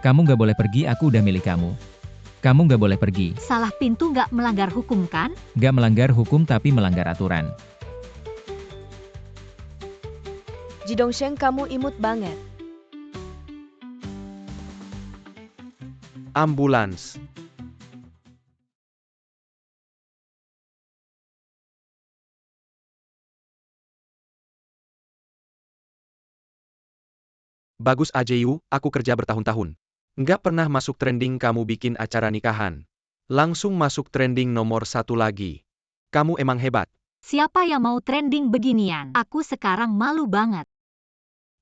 Kamu nggak boleh pergi, aku udah milik kamu. Kamu nggak boleh pergi. Salah pintu nggak melanggar hukum kan? Nggak melanggar hukum tapi melanggar aturan. Ji Dongsheng, kamu imut banget. Ambulans. Bagus Ajeyu, aku kerja bertahun-tahun. Nggak pernah masuk trending, kamu bikin acara nikahan. Langsung masuk trending nomor 1 lagi. Kamu emang hebat. Siapa yang mau trending beginian? Aku sekarang malu banget.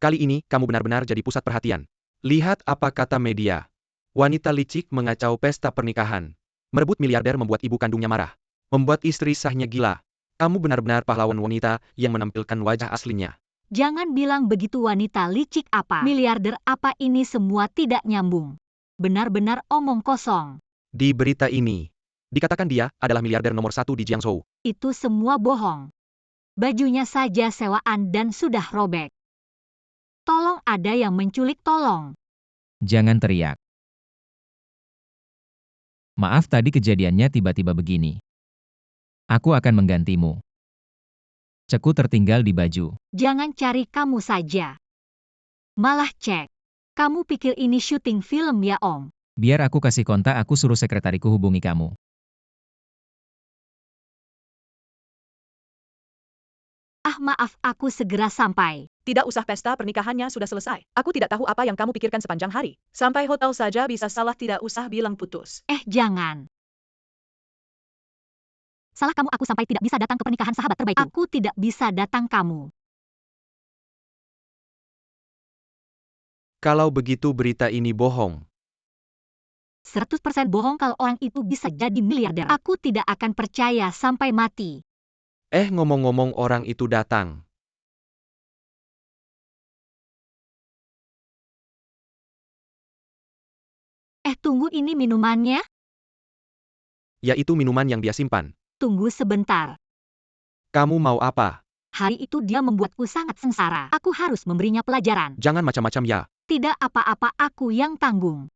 Kali ini, kamu benar-benar jadi pusat perhatian. Lihat apa kata media. Wanita licik mengacau pesta pernikahan. Merebut miliarder membuat ibu kandungnya marah. Membuat istri sahnya gila. Kamu benar-benar pahlawan wanita yang menampilkan wajah aslinya. Jangan bilang begitu, wanita licik apa, miliarder apa, ini semua tidak nyambung. Benar-benar omong kosong. Di berita ini, dikatakan dia adalah miliarder nomor 1 di Jiangsu. Itu semua bohong. Bajunya saja sewaan dan sudah robek. Tolong, ada yang menculik, tolong. Jangan teriak. Maaf, tadi kejadiannya tiba-tiba begini. Aku akan menggantimu. Ceku tertinggal di baju. Jangan cari kamu saja. Malah cek. Kamu pikir ini syuting film ya, Om? Biar aku kasih kontak, aku suruh sekretariku hubungi kamu. Ah, maaf, aku segera sampai. Tidak usah, pesta pernikahannya sudah selesai. Aku tidak tahu apa yang kamu pikirkan sepanjang hari. Sampai hotel saja bisa salah, tidak usah bilang putus. Jangan. Salah kamu, aku sampai tidak bisa datang ke pernikahan sahabat terbaikku. Aku tidak bisa datang kamu. Kalau begitu berita ini bohong. 100% bohong. Kalau orang itu bisa jadi miliarder, aku tidak akan percaya sampai mati. Ngomong-ngomong, orang itu datang. Tunggu, ini minumannya? Yaitu minuman yang dia simpan. Tunggu sebentar. Kamu mau apa? Hari itu dia membuatku sangat sengsara. Aku harus memberinya pelajaran. Jangan macam-macam ya. Tidak apa-apa, aku yang tanggung.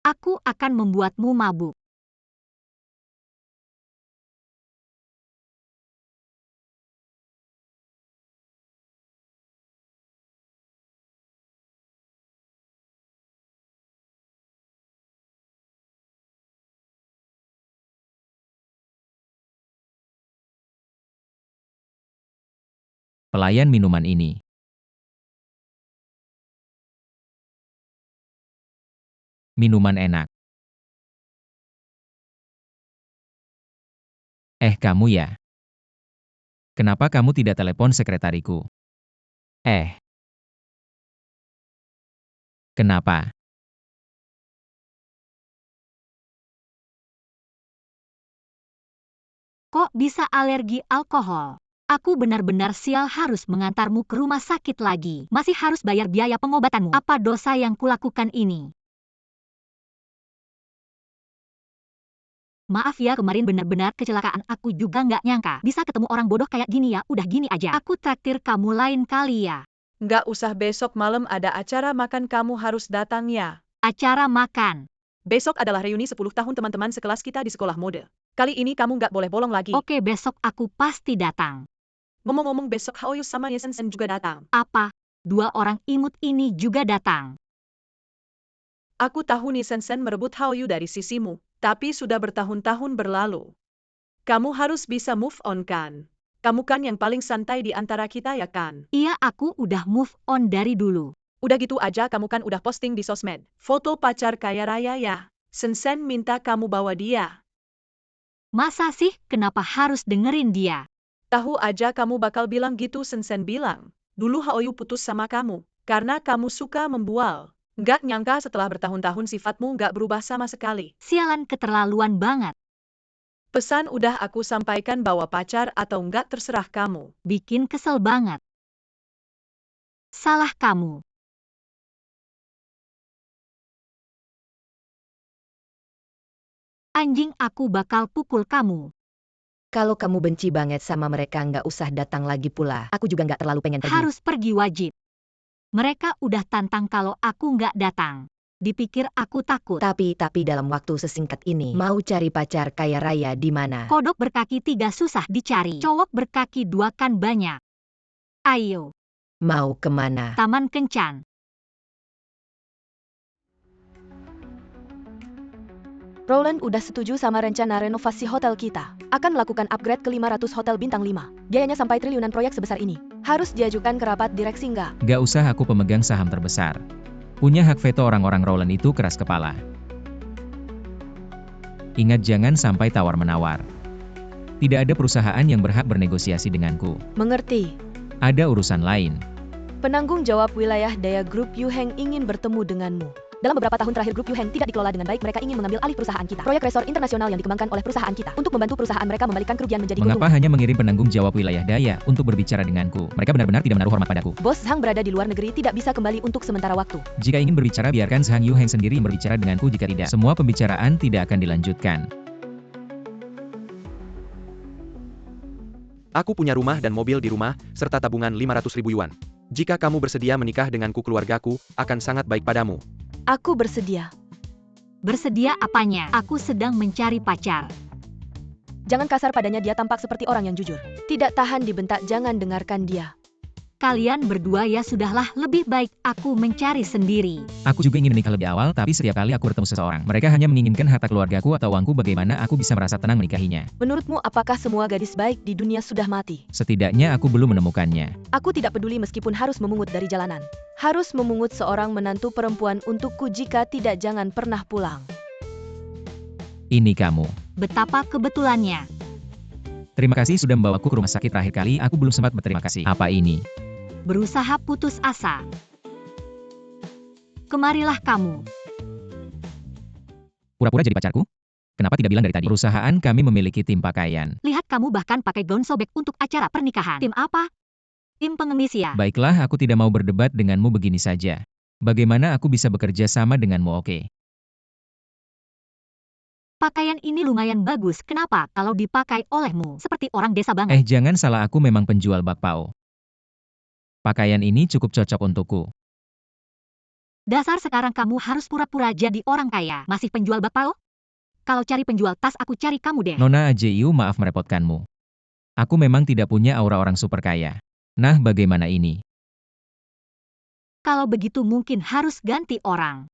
Aku akan membuatmu mabuk. Pelayan minuman ini. Minuman enak. Kamu ya? Kenapa kamu tidak telepon sekretariku? Kenapa? Kok bisa alergi alkohol? Aku benar-benar sial, harus mengantarmu ke rumah sakit lagi. Masih harus bayar biaya pengobatanmu. Apa dosa yang kulakukan ini? Maaf ya, kemarin benar-benar kecelakaan. Aku juga nggak nyangka bisa ketemu orang bodoh kayak gini ya. Udah gini aja, aku traktir kamu lain kali ya. Nggak usah, besok malam ada acara makan, kamu harus datang ya. Acara makan? Besok adalah reuni 10 tahun teman-teman sekelas kita di sekolah mode. Kali ini kamu nggak boleh bolong lagi. Oke, besok aku pasti datang. Ngomong-ngomong, besok Haoyu sama Yesen juga datang. Apa? Dua orang imut ini juga datang? Aku tahu Nisensen merebut Haoyu dari sisimu, tapi sudah bertahun-tahun berlalu. Kamu harus bisa move on kan? Kamu kan yang paling santai di antara kita ya kan? Iya, aku udah move on dari dulu. Udah gitu aja, kamu kan udah posting di sosmed. Foto pacar kaya raya ya. Sensen minta kamu bawa dia. Masa sih? Kenapa harus dengerin dia? Tahu aja kamu bakal bilang gitu. Sensen bilang, dulu Haoyu putus sama kamu, karena kamu suka membual. Nggak nyangka setelah bertahun-tahun sifatmu nggak berubah sama sekali. Sialan, keterlaluan banget. Pesan udah aku sampaikan, bawa pacar atau nggak terserah kamu. Bikin kesel banget. Salah kamu. Anjing, aku bakal pukul kamu. Kalau kamu benci banget sama mereka, nggak usah datang lagi pula. Aku juga nggak terlalu pengen pergi. Harus pergi wajib. Mereka udah tantang kalau aku nggak datang. Dipikir aku takut. Tapi dalam waktu sesingkat ini, mau cari pacar kaya raya di mana? Kodok berkaki 3 susah dicari. Cowok berkaki 2 kan banyak. Ayo, Mau kemana? Taman Kencan. Roland udah setuju sama rencana renovasi hotel kita. Akan melakukan upgrade ke 500 hotel bintang 5. Biayanya sampai triliunan proyek sebesar ini. Harus diajukan ke rapat direksi nggak? Gak usah, aku pemegang saham terbesar. Punya hak veto. Orang-orang Roland itu keras kepala. Ingat, jangan sampai tawar-menawar. Tidak ada perusahaan yang berhak bernegosiasi denganku. Mengerti. Ada urusan lain. Penanggung jawab wilayah daya grup Yuheng ingin bertemu denganmu. Dalam beberapa tahun terakhir grup Yuheng tidak dikelola dengan baik. Mereka ingin mengambil alih perusahaan kita. Proyek resort internasional yang dikembangkan oleh perusahaan kita. Untuk membantu perusahaan mereka membalikkan kerugian menjadi Mengapa keuntungan. hanya mengirim penanggung jawab wilayah daya untuk berbicara denganku? Mereka benar-benar tidak menaruh hormat padaku. Bos Zhang berada di luar negeri, tidak bisa kembali untuk sementara waktu. Jika ingin berbicara, biarkan Zhang Yuheng sendiri yang berbicara denganku. Jika tidak, semua pembicaraan tidak akan dilanjutkan. Aku punya rumah dan mobil di rumah, serta tabungan 500.000 yuan. Jika kamu bersedia menikah denganku, keluargaku akan sangat baik padamu. Aku bersedia. Bersedia apanya? Aku sedang mencari pacar. Jangan kasar padanya, dia tampak seperti orang yang jujur. Tidak tahan dibentak, jangan dengarkan dia. Kalian berdua ya sudahlah, lebih baik aku mencari sendiri. Aku juga ingin menikah lebih awal, tapi setiap kali aku bertemu seseorang, mereka hanya menginginkan harta keluargaku atau uangku. Bagaimana aku bisa merasa tenang menikahinya? Menurutmu apakah semua gadis baik di dunia sudah mati? Setidaknya aku belum menemukannya. Aku tidak peduli meskipun harus memungut dari jalanan. Harus memungut seorang menantu perempuan untukku, jika tidak jangan pernah pulang. Ini kamu. Betapa kebetulannya. Terima kasih sudah membawaku ke rumah sakit. Terakhir kali aku belum sempat berterima kasih. Apa ini? Berusaha putus asa. Kemarilah kamu. Pura-pura jadi pacarku? Kenapa tidak bilang dari tadi? Perusahaan kami memiliki tim pakaian. Lihat, kamu bahkan pakai gaun sobek untuk acara pernikahan. Tim apa? Tim pengemis ya? Baiklah, aku tidak mau berdebat denganmu begini saja. Bagaimana aku bisa bekerja sama denganmu? Oke. Pakaian ini lumayan bagus. Kenapa kalau dipakai olehmu? Seperti orang desa banget. Jangan salah, aku memang penjual bakpao. Pakaian ini cukup cocok untukku. Dasar sekarang kamu harus pura-pura jadi orang kaya. Masih penjual bakpao? Kalau cari penjual tas, aku cari kamu deh. Nona Ajiu, maaf merepotkanmu. Aku memang tidak punya aura orang super kaya. Nah, bagaimana ini? Kalau begitu mungkin harus ganti orang.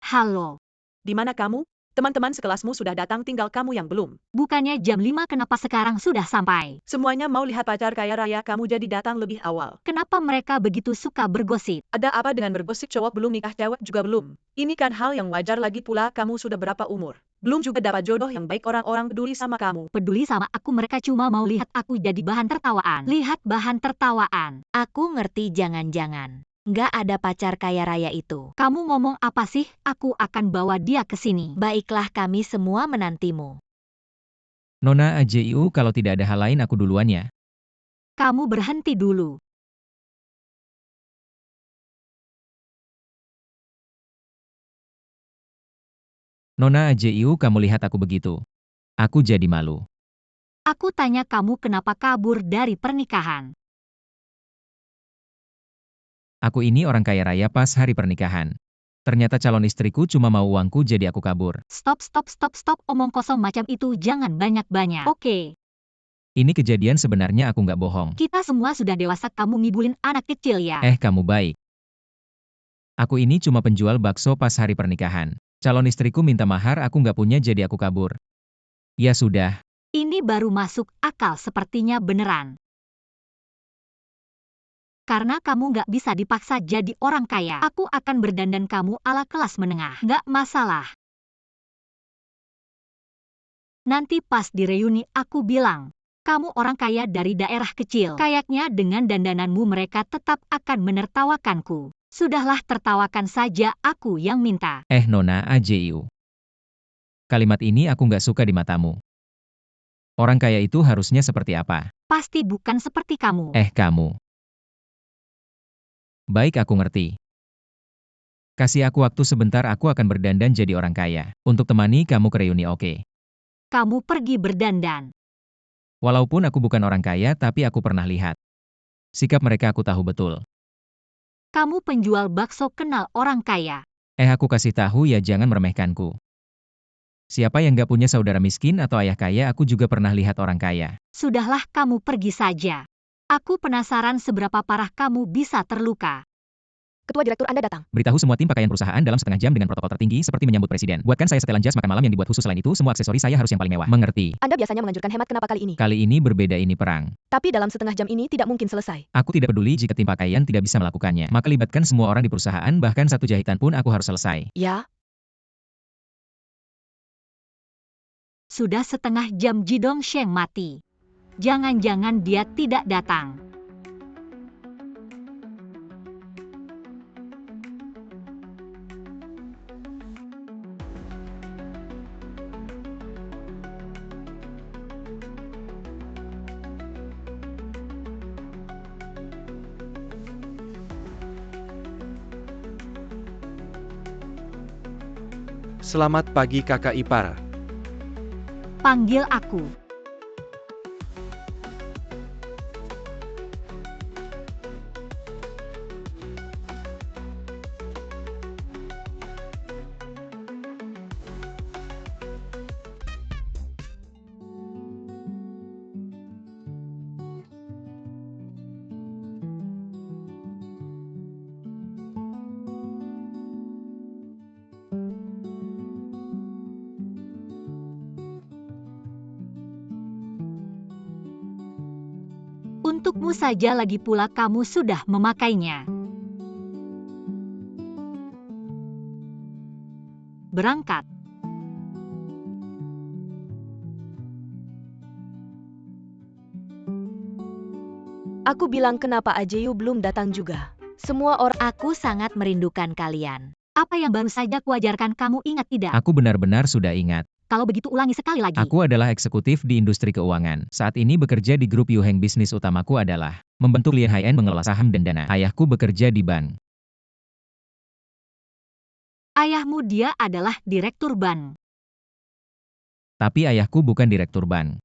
Halo. Di mana kamu? Teman-teman sekelasmu sudah datang, tinggal kamu yang belum. Bukannya jam 5, kenapa sekarang sudah sampai? Semuanya mau lihat pacar kaya raya kamu, jadi datang lebih awal. Kenapa mereka begitu suka bergosip? Ada apa dengan bergosip? Cowok belum nikah, cewek juga belum. Ini kan hal yang wajar, lagi pula kamu sudah berapa umur? Belum juga dapat jodoh yang baik, orang-orang peduli sama kamu. Peduli sama aku? Mereka cuma mau lihat aku jadi bahan tertawaan. Lihat bahan tertawaan. Aku ngerti, jangan-jangan nggak ada pacar kaya raya itu. Kamu ngomong apa sih? Aku akan bawa dia ke sini. Baiklah, kami semua menantimu. Nona Ajiu, kalau tidak ada hal lain aku duluan ya. Kamu berhenti dulu. Nona Ajiu, kamu lihat aku begitu. Aku jadi malu. Aku tanya kamu kenapa kabur dari pernikahan. Aku ini orang kaya raya pas hari pernikahan. Ternyata calon istriku cuma mau uangku, jadi aku kabur. Stop, omong kosong macam itu jangan banyak-banyak. Oke. Ini kejadian sebenarnya, aku nggak bohong. Kita semua sudah dewasa, kamu ngibulin anak kecil ya? Kamu baik. Aku ini cuma penjual bakso pas hari pernikahan. Calon istriku minta mahar, aku nggak punya, jadi aku kabur. Ya sudah. Ini baru masuk akal, sepertinya beneran. Karena kamu nggak bisa dipaksa jadi orang kaya, aku akan berdandan kamu ala kelas menengah. Nggak masalah. Nanti pas di reuni aku bilang, kamu orang kaya dari daerah kecil. Kayaknya dengan dandananmu mereka tetap akan menertawakanku. Sudahlah, tertawakan saja, aku yang minta. Nona Ajiu. Kalimat ini aku nggak suka di matamu. Orang kaya itu harusnya seperti apa? Pasti bukan seperti kamu. Kamu. Baik, aku ngerti. Kasih aku waktu sebentar, aku akan berdandan jadi orang kaya. Untuk temani kamu ke reuni, oke? Kamu pergi berdandan. Walaupun aku bukan orang kaya, tapi aku pernah lihat. Sikap mereka aku tahu betul. Kamu penjual bakso kenal orang kaya. Aku kasih tahu ya jangan meremehkanku. Siapa yang gak punya saudara miskin atau ayah kaya, aku juga pernah lihat orang kaya. Sudahlah kamu pergi saja. Aku penasaran seberapa parah kamu bisa terluka. Ketua direktur Anda datang. Beritahu semua tim pakaian perusahaan dalam setengah jam dengan protokol tertinggi seperti menyambut presiden. Buatkan saya setelan jas makan malam yang dibuat khusus, selain itu semua aksesori saya harus yang paling mewah. Mengerti? Anda biasanya menganjurkan hemat, kenapa kali ini? Kali ini berbeda, ini perang. Tapi dalam setengah jam ini tidak mungkin selesai. Aku tidak peduli jika tim pakaian tidak bisa melakukannya. Maka libatkan semua orang di perusahaan, bahkan satu jahitan pun aku harus selesai. Ya, Sudah setengah jam Ji Dongsheng mati. Jangan-jangan dia tidak datang. Selamat pagi kakak ipar. Panggil aku. Untukmu saja, lagi pula kamu sudah memakainya. Berangkat. aku bilang kenapa Ajeyu belum datang juga. Semua orang Aku sangat merindukan kalian. Apa yang baru saja kuajarkan kamu ingat tidak? Aku benar-benar sudah ingat. Kalau begitu ulangi sekali lagi. Aku adalah eksekutif di industri keuangan. Saat ini bekerja di grup Yuheng. Bisnis utamaku adalah membantu Lien Haian mengelola saham dan dana. Ayahku bekerja di bank. Ayahmu dia adalah direktur bank. Tapi ayahku bukan direktur bank.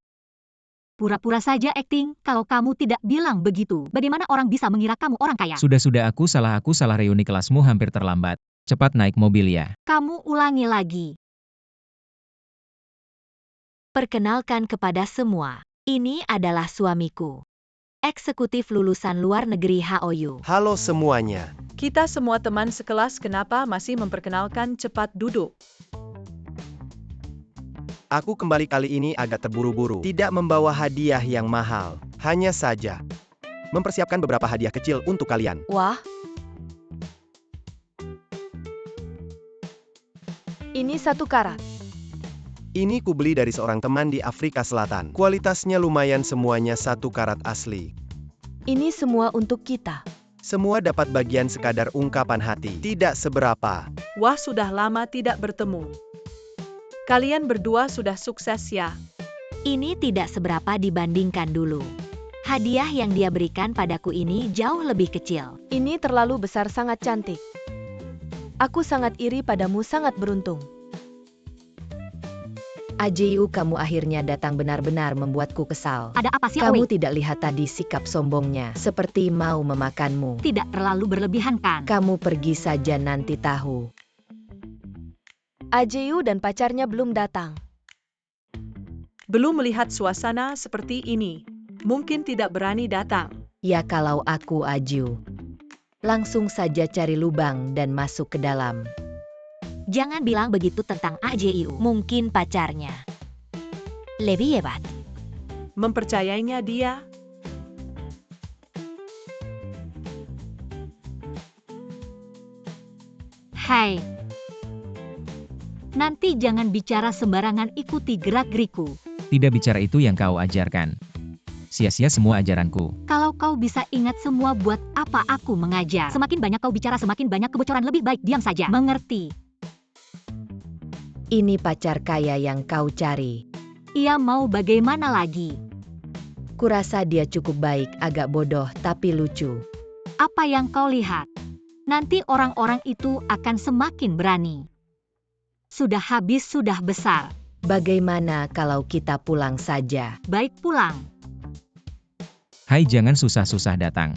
Pura-pura saja akting, kalau kamu tidak bilang begitu. Bagaimana orang bisa mengira kamu orang kaya? Sudah-sudah, aku salah reuni kelasmu hampir terlambat. Cepat naik mobil ya. Kamu ulangi lagi. Perkenalkan kepada semua. Ini adalah suamiku. Eksekutif lulusan luar negeri HOU. Halo semuanya. Kita semua teman sekelas, kenapa masih memperkenalkan? Cepat duduk. Aku kembali kali ini agak terburu-buru. Tidak membawa hadiah yang mahal. Hanya saja mempersiapkan beberapa hadiah kecil untuk kalian. Wah. Ini 1 karat. Ini kubeli dari seorang teman di Afrika Selatan. Kualitasnya lumayan, semuanya 1 karat asli. Ini semua untuk kita. Semua dapat bagian sekadar ungkapan hati. Tidak seberapa. Wah, sudah lama tidak bertemu. Kalian berdua sudah sukses ya. Ini tidak seberapa dibandingkan dulu. Hadiah yang dia berikan padaku ini jauh lebih kecil. Ini terlalu besar, sangat cantik. Aku sangat iri padamu, sangat beruntung. Ajeyu, kamu akhirnya datang, benar-benar membuatku kesal. Ada apa sih, Kamu Aoi? tidak lihat tadi sikap sombongnya, seperti mau memakanmu. Tidak terlalu berlebihan kan? Kamu pergi saja, nanti tahu. Ajeyu dan pacarnya belum datang. Belum melihat suasana seperti ini. Mungkin tidak berani datang. Ya kalau aku Aju, langsung saja cari lubang dan masuk ke dalam. Jangan bilang begitu tentang AJIU. Mungkin pacarnya. Lebih hebat. Mempercayainya dia. Hai. Nanti jangan bicara sembarangan, ikuti gerak-geriku. Tidak bicara itu yang kau ajarkan. Sia-sia semua ajaranku. Kalau kau bisa ingat semua, buat apa aku mengajar? Semakin banyak kau bicara, semakin banyak kebocoran. Lebih baik diam saja. Mengerti? Ini pacar kaya yang kau cari. Ia mau bagaimana lagi? Kurasa dia cukup baik, agak bodoh tapi lucu. Apa yang kau lihat? Nanti orang-orang itu akan semakin berani. Sudah habis, sudah besar. Bagaimana kalau kita pulang saja? Baik, pulang. Hai, jangan susah-susah datang.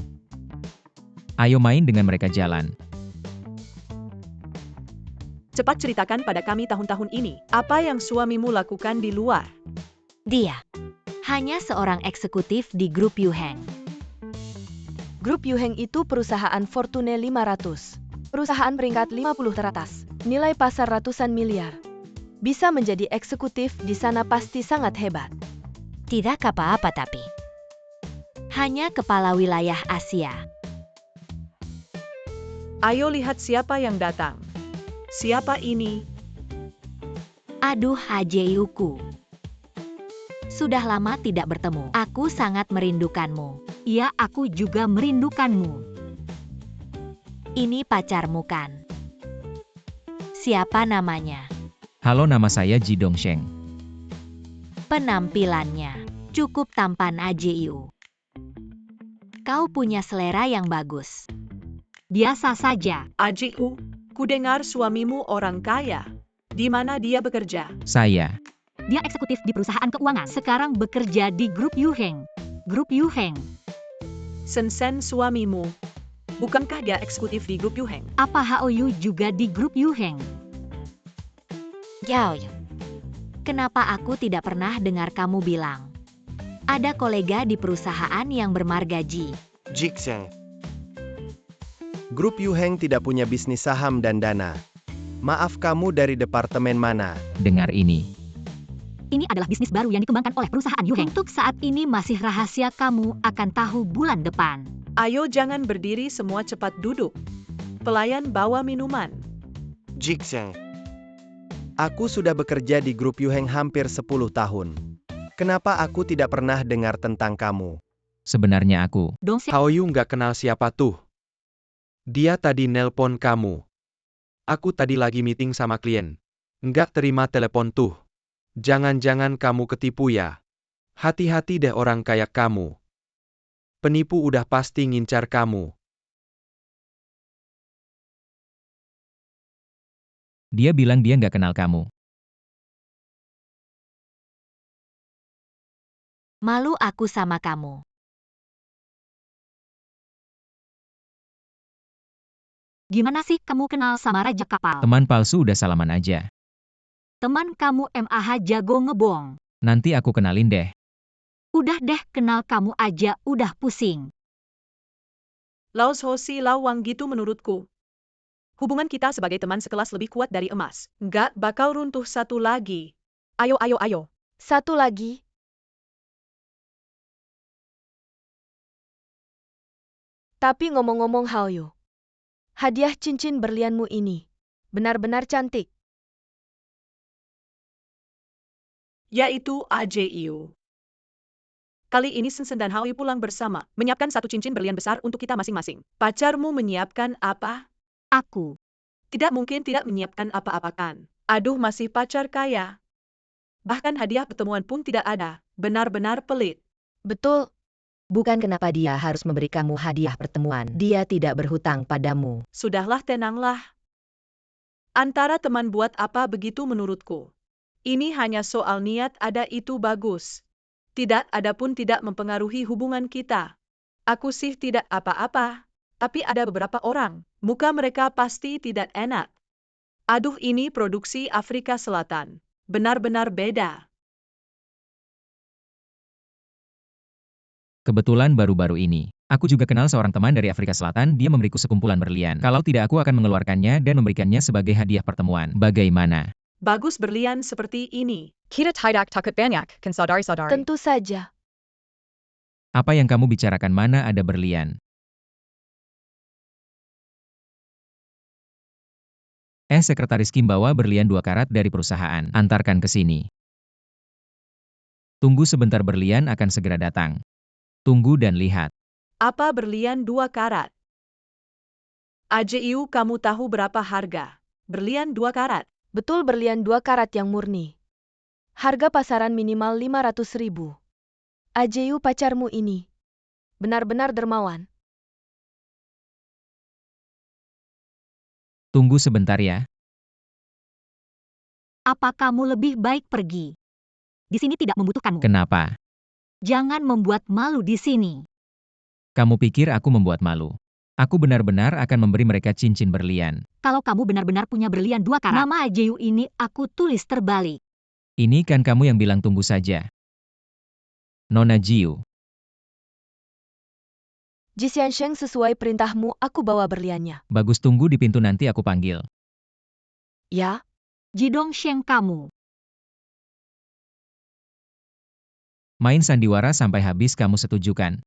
Ayo main dengan mereka jalan. Cepat ceritakan pada kami tahun-tahun ini, apa yang suamimu lakukan di luar? Dia hanya seorang eksekutif di grup Yuheng. Grup Yuheng itu perusahaan Fortune 500. Perusahaan peringkat 50 teratas. Nilai pasar ratusan miliar. Bisa menjadi eksekutif di sana pasti sangat hebat. Tidak apa-apa tapi. Hanya kepala wilayah Asia. Ayo lihat siapa yang datang. Siapa ini? Aduh Hajeyuku. Sudah lama tidak bertemu. Aku sangat merindukanmu. Ya, aku juga merindukanmu. Ini pacarmu kan? Siapa namanya? Halo, nama saya Ji Dongsheng. Penampilannya cukup tampan Ajiu. Kau punya selera yang bagus. Biasa saja. Ajiu, ku dengar suamimu orang kaya. Di mana dia bekerja? Saya. Dia eksekutif di perusahaan keuangan. Sekarang bekerja di grup Yuheng. Grup Yuheng. Sensen suamimu. Bukankah dia eksekutif di grup Yuheng? Apa Haoyu juga di grup Yuheng? Yao, kenapa aku tidak pernah dengar kamu bilang? Ada kolega di perusahaan yang bermarga Ji. Jixeng. Grup Yuheng tidak punya bisnis saham dan dana. Maaf, kamu dari departemen mana? Dengar ini. Ini adalah bisnis baru yang dikembangkan oleh perusahaan Yuheng. Untuk saat ini masih rahasia, kamu akan tahu bulan depan. Ayo jangan berdiri semua, cepat duduk. Pelayan bawa minuman. Jixeng. Aku sudah bekerja di grup Yuheng hampir 10 tahun. Kenapa aku tidak pernah dengar tentang kamu? Sebenarnya aku. Dongse, Haoyu nggak kenal siapa tuh. Dia tadi nelpon kamu. Aku tadi lagi meeting sama klien. Nggak terima telepon tuh. Jangan-jangan kamu ketipu ya? Hati-hati deh orang kayak kamu. Penipu udah pasti ngincar kamu. Dia bilang dia nggak kenal kamu. malu aku sama kamu. Gimana sih kamu kenal sama Raja Kapal? Teman palsu udah salaman aja. Teman kamu MAH jago ngebong. Nanti aku kenalin deh. Udah deh, kenal kamu aja udah pusing. Laos Hosi Lawang gitu menurutku. Hubungan kita sebagai teman sekelas lebih kuat dari emas. Nggak bakal runtuh satu lagi. Ayo, ayo, ayo. Satu lagi. Tapi ngomong-ngomong Haoyu, hadiah cincin berlianmu ini benar-benar cantik. Yaitu AJIU. Kali ini Sensen dan Haoyu pulang bersama, menyiapkan satu cincin berlian besar untuk kita masing-masing. Pacarmu menyiapkan apa? Aku. Tidak mungkin tidak menyiapkan apa-apa kan? Aduh, masih pacar kaya. Bahkan hadiah pertemuan pun tidak ada. Benar-benar pelit. Betul. Bukan kenapa dia harus memberi kamu hadiah pertemuan. Dia tidak berhutang padamu. Sudahlah, tenanglah. Antara teman buat apa begitu menurutku. Ini hanya soal niat, ada itu bagus. Tidak ada pun tidak mempengaruhi hubungan kita. Aku sih tidak apa-apa. Tapi ada beberapa orang, muka mereka pasti tidak enak. Aduh, ini produksi Afrika Selatan. Benar-benar beda. Kebetulan baru-baru ini, aku juga kenal seorang teman dari Afrika Selatan. Dia memberiku sekumpulan berlian. Kalau tidak, aku akan mengeluarkannya dan memberikannya sebagai hadiah pertemuan. Bagaimana? Bagus berlian seperti ini. Kita tidak takut banyak, kan saudari-saudari. Tentu saja. Apa yang kamu bicarakan, mana ada berlian? Sekretaris Kim bawa berlian 2 karat dari perusahaan. Antarkan ke sini. Tunggu sebentar, berlian akan segera datang. Tunggu dan lihat. Apa berlian 2 karat? AJIU, kamu tahu berapa harga? Berlian 2 karat. Betul, berlian 2 karat yang murni. Harga pasaran minimal 500.000. AJIU, pacarmu ini benar-benar dermawan. Tunggu sebentar ya. Apa kamu lebih baik pergi? Di sini tidak membutuhkanmu. Kenapa? Jangan membuat malu di sini. Kamu pikir aku membuat malu? Aku benar-benar akan memberi mereka cincin berlian. Kalau kamu benar-benar punya berlian 2 karat, nama Ajeyu ini aku tulis terbalik. Ini kan kamu yang bilang tunggu saja. Nona Jiu. Ji Xiansheng, sesuai perintahmu, aku bawa berliannya. Bagus, tunggu di pintu, nanti aku panggil. Ya, Jidong Sheng kamu. Main sandiwara sampai habis, kamu setujukan?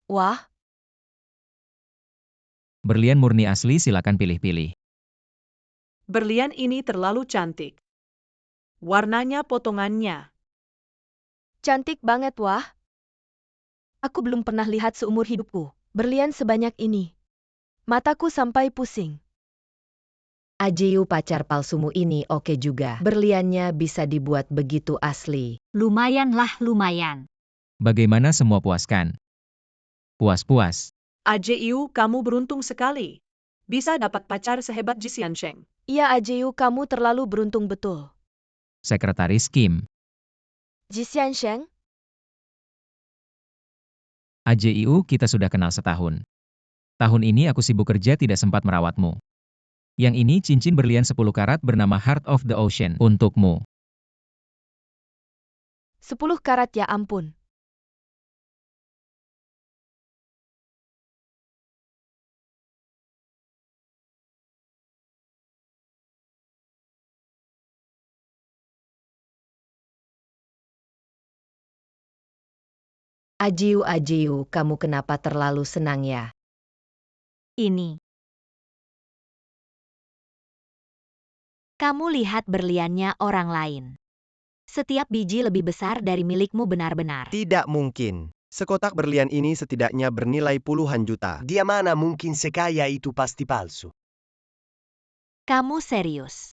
wah, Berlian murni asli, silakan pilih-pilih. Berlian ini terlalu cantik. Warnanya, potongannya. cantik banget wah. Aku belum pernah lihat seumur hidupku berlian sebanyak ini. Mataku sampai pusing. Ajeyu, pacar palsumu ini oke juga. Berliannya bisa dibuat begitu asli. Lumayan lah, lumayan. Bagaimana, semua puaskan? Puas-puas. Ajeyu, kamu beruntung sekali. Bisa dapat pacar sehebat Ji Xiansheng. Iya Ajeyu, kamu terlalu beruntung betul. Sekretaris Kim. Ji Xiansheng, AJIU, kita sudah kenal setahun. Tahun ini aku sibuk kerja, tidak sempat merawatmu. Yang ini cincin berlian 10 karat bernama Heart of the Ocean untukmu. 10 karat ya ampun. Ajeyu, kamu kenapa terlalu senang ya? Ini. Kamu lihat berliannya orang lain. Setiap biji lebih besar dari milikmu benar-benar. Tidak mungkin. Sekotak berlian ini setidaknya bernilai puluhan juta. Dia mana mungkin sekaya itu, pasti palsu. Kamu serius.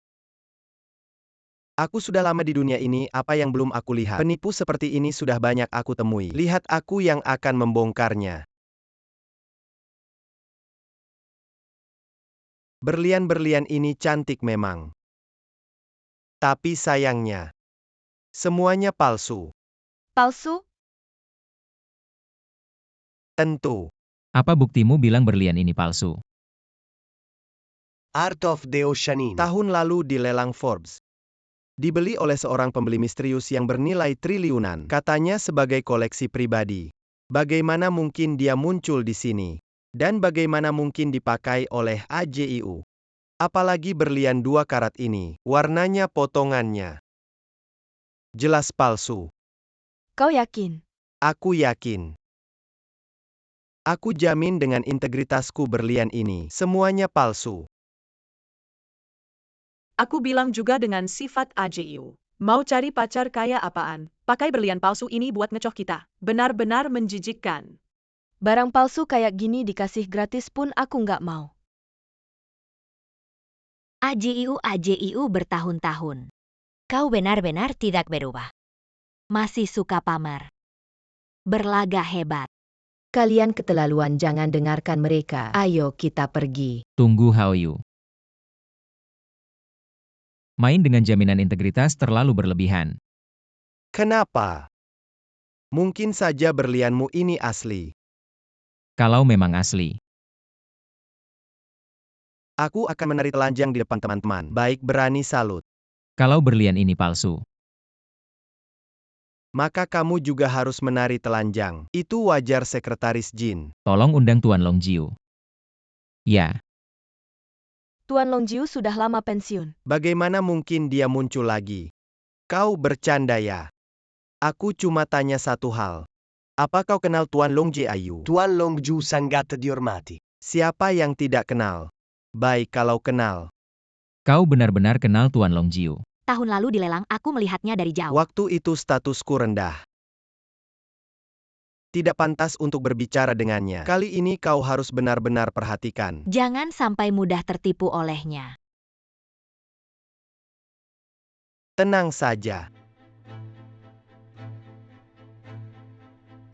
Aku sudah lama di dunia ini, apa yang belum aku lihat? Penipu seperti ini sudah banyak aku temui. Lihat aku yang akan membongkarnya. Berlian-berlian ini cantik memang. Tapi sayangnya, semuanya palsu. Palsu? Tentu. Apa buktimu bilang berlian ini palsu? Art of the Oceanine. Tahun lalu di lelang Forbes. Dibeli oleh seorang pembeli misterius yang bernilai triliunan. Katanya sebagai koleksi pribadi. Bagaimana mungkin dia muncul di sini? Dan bagaimana mungkin dipakai oleh AJIU? Apalagi berlian 2 karat ini. Warnanya, potongannya. Jelas palsu. Kau yakin? Aku yakin. Aku jamin dengan integritasku berlian ini. Semuanya palsu. Aku bilang juga dengan sifat Ajeyu. Mau cari pacar kaya apaan? Pakai berlian palsu ini buat ngecoh kita. Benar-benar menjijikkan. Barang palsu kayak gini dikasih gratis pun aku nggak mau. Ajeyu bertahun-tahun. Kau benar-benar tidak berubah. Masih suka pamer. Berlagak hebat. Kalian keterlaluan, jangan dengarkan mereka. Ayo kita pergi. Tunggu, Haoyu. Main dengan jaminan integritas terlalu berlebihan. Kenapa? Mungkin saja berlianmu ini asli. Kalau memang asli. Aku akan menari telanjang di depan teman-teman. Baik, berani salut. Kalau berlian ini palsu. Maka kamu juga harus menari telanjang. Itu wajar, Sekretaris Jin. Tolong undang Tuan Longjiu. Ya. Tuan Longjiu sudah lama pensiun. Bagaimana mungkin dia muncul lagi? Kau bercanda ya? Aku cuma tanya satu hal. Apa kau kenal Tuan Longjiu? Tuan Longju sangat dihormati. Siapa yang tidak kenal? Baik kalau kenal. Kau benar-benar kenal Tuan Longjiu. Tahun lalu di lelang aku melihatnya dari jauh. Waktu itu statusku rendah. Tidak pantas untuk berbicara dengannya. Kali ini kau harus benar-benar perhatikan. Jangan sampai mudah tertipu olehnya. Tenang saja.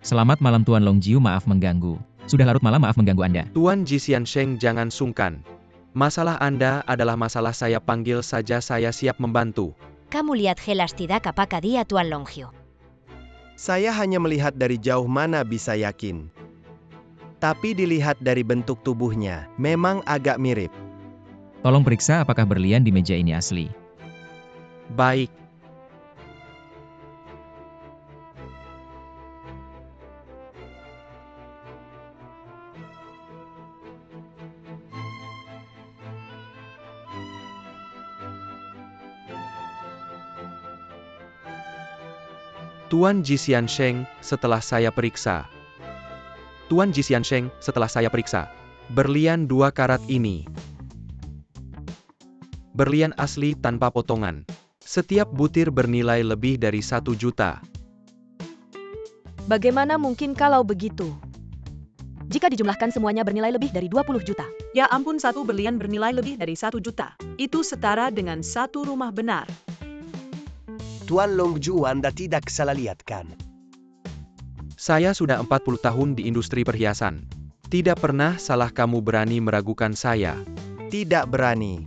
Selamat malam Tuan Longjiu, maaf mengganggu. Sudah larut malam, maaf mengganggu Anda. Tuan Ji Xiansheng, jangan sungkan. Masalah Anda adalah masalah saya, panggil saja, saya siap membantu. Kamu lihat jelas tidak apakah dia Tuan Longjiu. Saya hanya melihat dari jauh mana bisa yakin. Tapi dilihat dari bentuk tubuhnya, memang agak mirip. Tolong periksa apakah berlian di meja ini asli. Baik. Tuan Ji Xiansheng, setelah saya periksa. Tuan Ji Xiansheng, setelah saya periksa. Berlian 2 karat ini. Berlian asli tanpa potongan. Setiap butir bernilai lebih dari 1 juta. Bagaimana mungkin kalau begitu? Jika dijumlahkan semuanya bernilai lebih dari 20 juta. Ya ampun, satu berlian bernilai lebih dari 1 juta. Itu setara dengan satu rumah benar. Tuan Longju Anda tidak salah lihat kan? Saya sudah 40 tahun di industri perhiasan. Tidak pernah salah kamu berani meragukan saya. Tidak berani.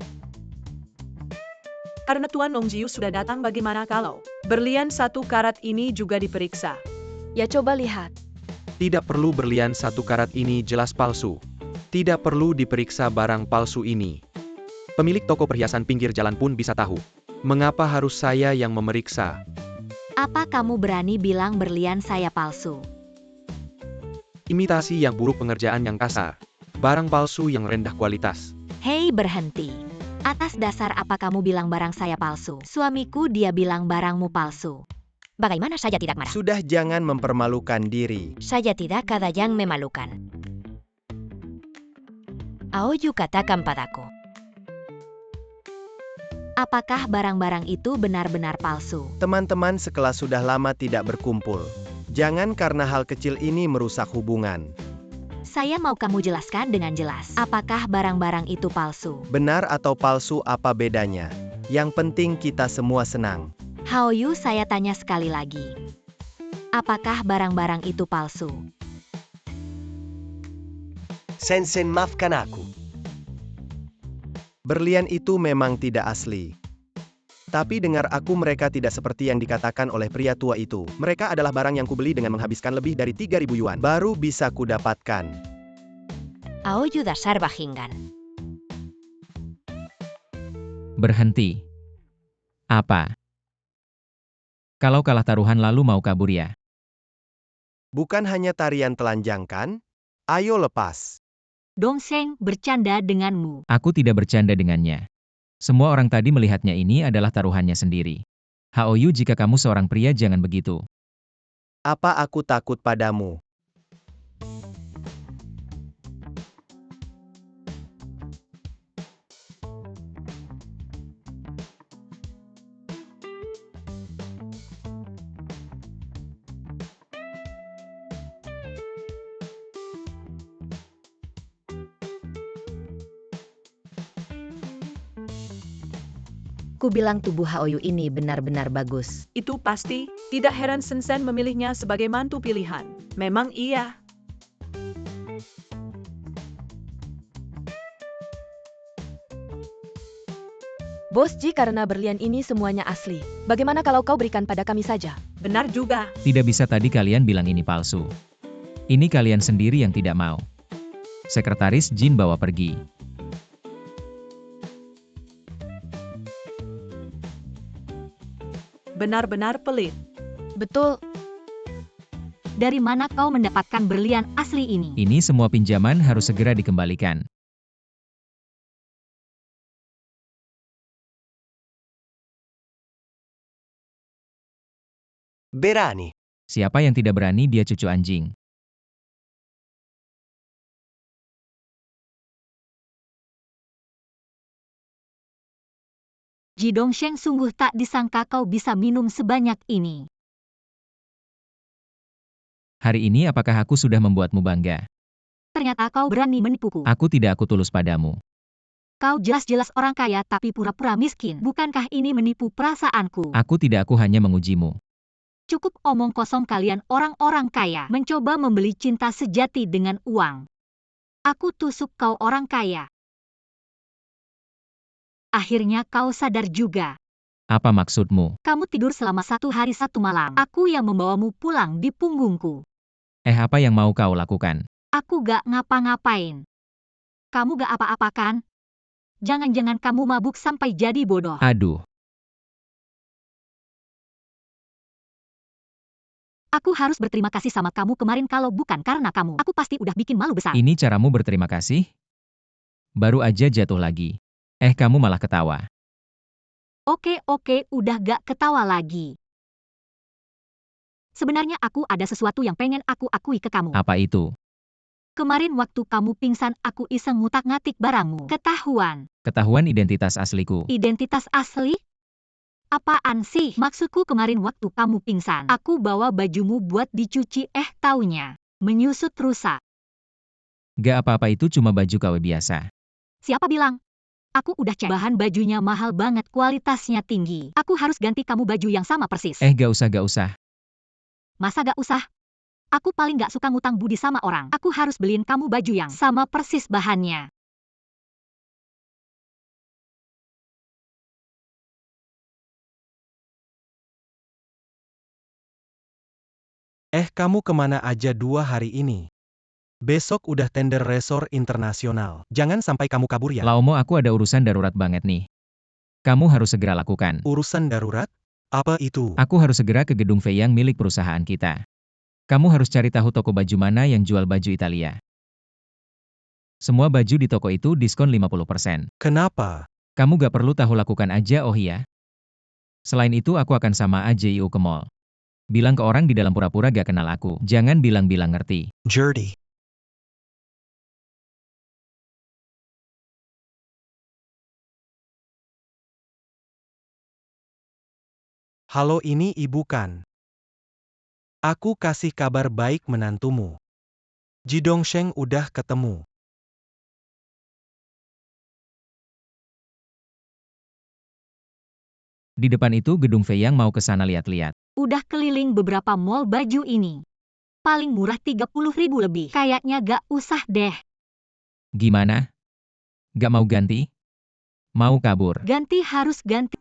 Karena Tuan Longjiu sudah datang, bagaimana kalau berlian 1 karat ini juga diperiksa? Ya coba lihat. Tidak perlu, berlian 1 karat ini jelas palsu. Tidak perlu diperiksa barang palsu ini. Pemilik toko perhiasan pinggir jalan pun bisa tahu. Mengapa harus saya yang memeriksa? Apa kamu berani bilang berlian saya palsu? Imitasi yang buruk, pengerjaan yang kasar. Barang palsu yang rendah kualitas. Hei, berhenti. Atas dasar apa kamu bilang barang saya palsu? Suamiku dia bilang barangmu palsu. Bagaimana saja tidak marah? Sudah, jangan mempermalukan diri. Saya tidak ada yang memalukan. Aoyu katakan padaku. Apakah barang-barang itu benar-benar palsu? Teman-teman sekelas sudah lama tidak berkumpul. Jangan karena hal kecil ini merusak hubungan. Saya mau kamu jelaskan dengan jelas. Apakah barang-barang itu palsu? Benar atau palsu, apa bedanya? Yang penting kita semua senang. Haoyu, saya tanya sekali lagi. Apakah barang-barang itu palsu? Sensen, maafkan aku. Berlian itu memang tidak asli. Tapi dengar aku, mereka tidak seperti yang dikatakan oleh pria tua itu. Mereka adalah barang yang kubeli dengan menghabiskan lebih dari 3.000 yuan. Baru bisa kudapatkan. Aoyu dasar bajingan. Berhenti. Apa? Kalau kalah taruhan lalu mau kabur ya? Bukan hanya tarian telanjang kan? Ayo lepas. Dongsheng bercanda denganmu. Aku tidak bercanda dengannya. Semua orang tadi melihatnya ini adalah taruhannya sendiri. Haoyu, jika kamu seorang pria jangan begitu. Apa aku takut padamu? Ku bilang tubuh Haoyu ini benar-benar bagus. Itu pasti, tidak heran Sensen memilihnya sebagai mantu pilihan. Memang iya. Bos Ji, karena berlian ini semuanya asli. Bagaimana kalau kau berikan pada kami saja? Benar juga. Tidak bisa, tadi kalian bilang ini palsu. Ini kalian sendiri yang tidak mau. Sekretaris Jin bawa pergi. Benar-benar pelit. Betul. Dari mana kau mendapatkan berlian asli ini? Ini semua pinjaman harus segera dikembalikan. Berani. Siapa yang tidak berani, dia cucu anjing. Ji Dongsheng, sungguh tak disangka kau bisa minum sebanyak ini. Hari ini apakah aku sudah membuatmu bangga? Ternyata kau berani menipuku. Aku tulus padamu. Kau jelas-jelas orang kaya tapi pura-pura miskin. Bukankah ini menipu perasaanku? Aku hanya mengujimu. Cukup omong kosong kalian orang-orang kaya. Mencoba membeli cinta sejati dengan uang. Aku tusuk kau orang kaya. Akhirnya kau sadar juga. Apa maksudmu? Kamu tidur selama 1 hari 1 malam. Aku yang membawamu pulang di punggungku. Apa yang mau kau lakukan? Aku gak ngapa-ngapain. Kamu gak apa-apa kan? Jangan-jangan kamu mabuk sampai jadi bodoh. Aduh, Aku harus berterima kasih sama kamu kemarin, kalau bukan karena kamu, aku pasti udah bikin malu besar. ini caramu berterima kasih? Baru aja jatuh lagi. Kamu malah ketawa. Oke, udah gak ketawa lagi. Sebenarnya aku ada sesuatu yang pengen aku akui ke kamu. Apa itu? Kemarin waktu kamu pingsan, aku iseng ngutak-ngatik barangmu. Ketahuan. Ketahuan identitas asliku. Identitas asli? Apaan sih? Maksudku kemarin waktu kamu pingsan, aku bawa bajumu buat dicuci, taunya menyusut rusak. Gak apa-apa, itu cuma baju KW biasa. Siapa bilang? Aku udah cek, bahan bajunya mahal banget, kualitasnya tinggi. Aku harus ganti kamu baju yang sama persis. Gak usah. Masa gak usah? Aku paling gak suka ngutang budi sama orang. Aku harus beliin kamu baju yang sama persis bahannya. Kamu kemana aja 2 hari ini? Besok udah tender resor internasional. Jangan sampai kamu kabur ya. Laomo, aku ada urusan darurat banget nih. Kamu harus segera lakukan. Urusan darurat? Apa itu? Aku harus segera ke gedung Feyang milik perusahaan kita. Kamu harus cari tahu toko baju mana yang jual baju Italia. Semua baju di toko itu diskon 50%. Kenapa? Kamu gak perlu tahu, lakukan aja. Oh iya. Selain itu aku akan sama AJU ke mall. Bilang ke orang di dalam pura-pura gak kenal aku. Jangan bilang-bilang ngerti. Jerdy. Halo, ini ibu kan? Aku kasih kabar baik menantumu. Ji Dongsheng udah ketemu. Di depan itu gedung Feyang, mau ke sana lihat-lihat. Udah keliling beberapa mall baju ini. Paling murah 30.000 lebih. Kayaknya gak usah deh. Gimana? Gak mau ganti? Mau kabur? Ganti, harus ganti.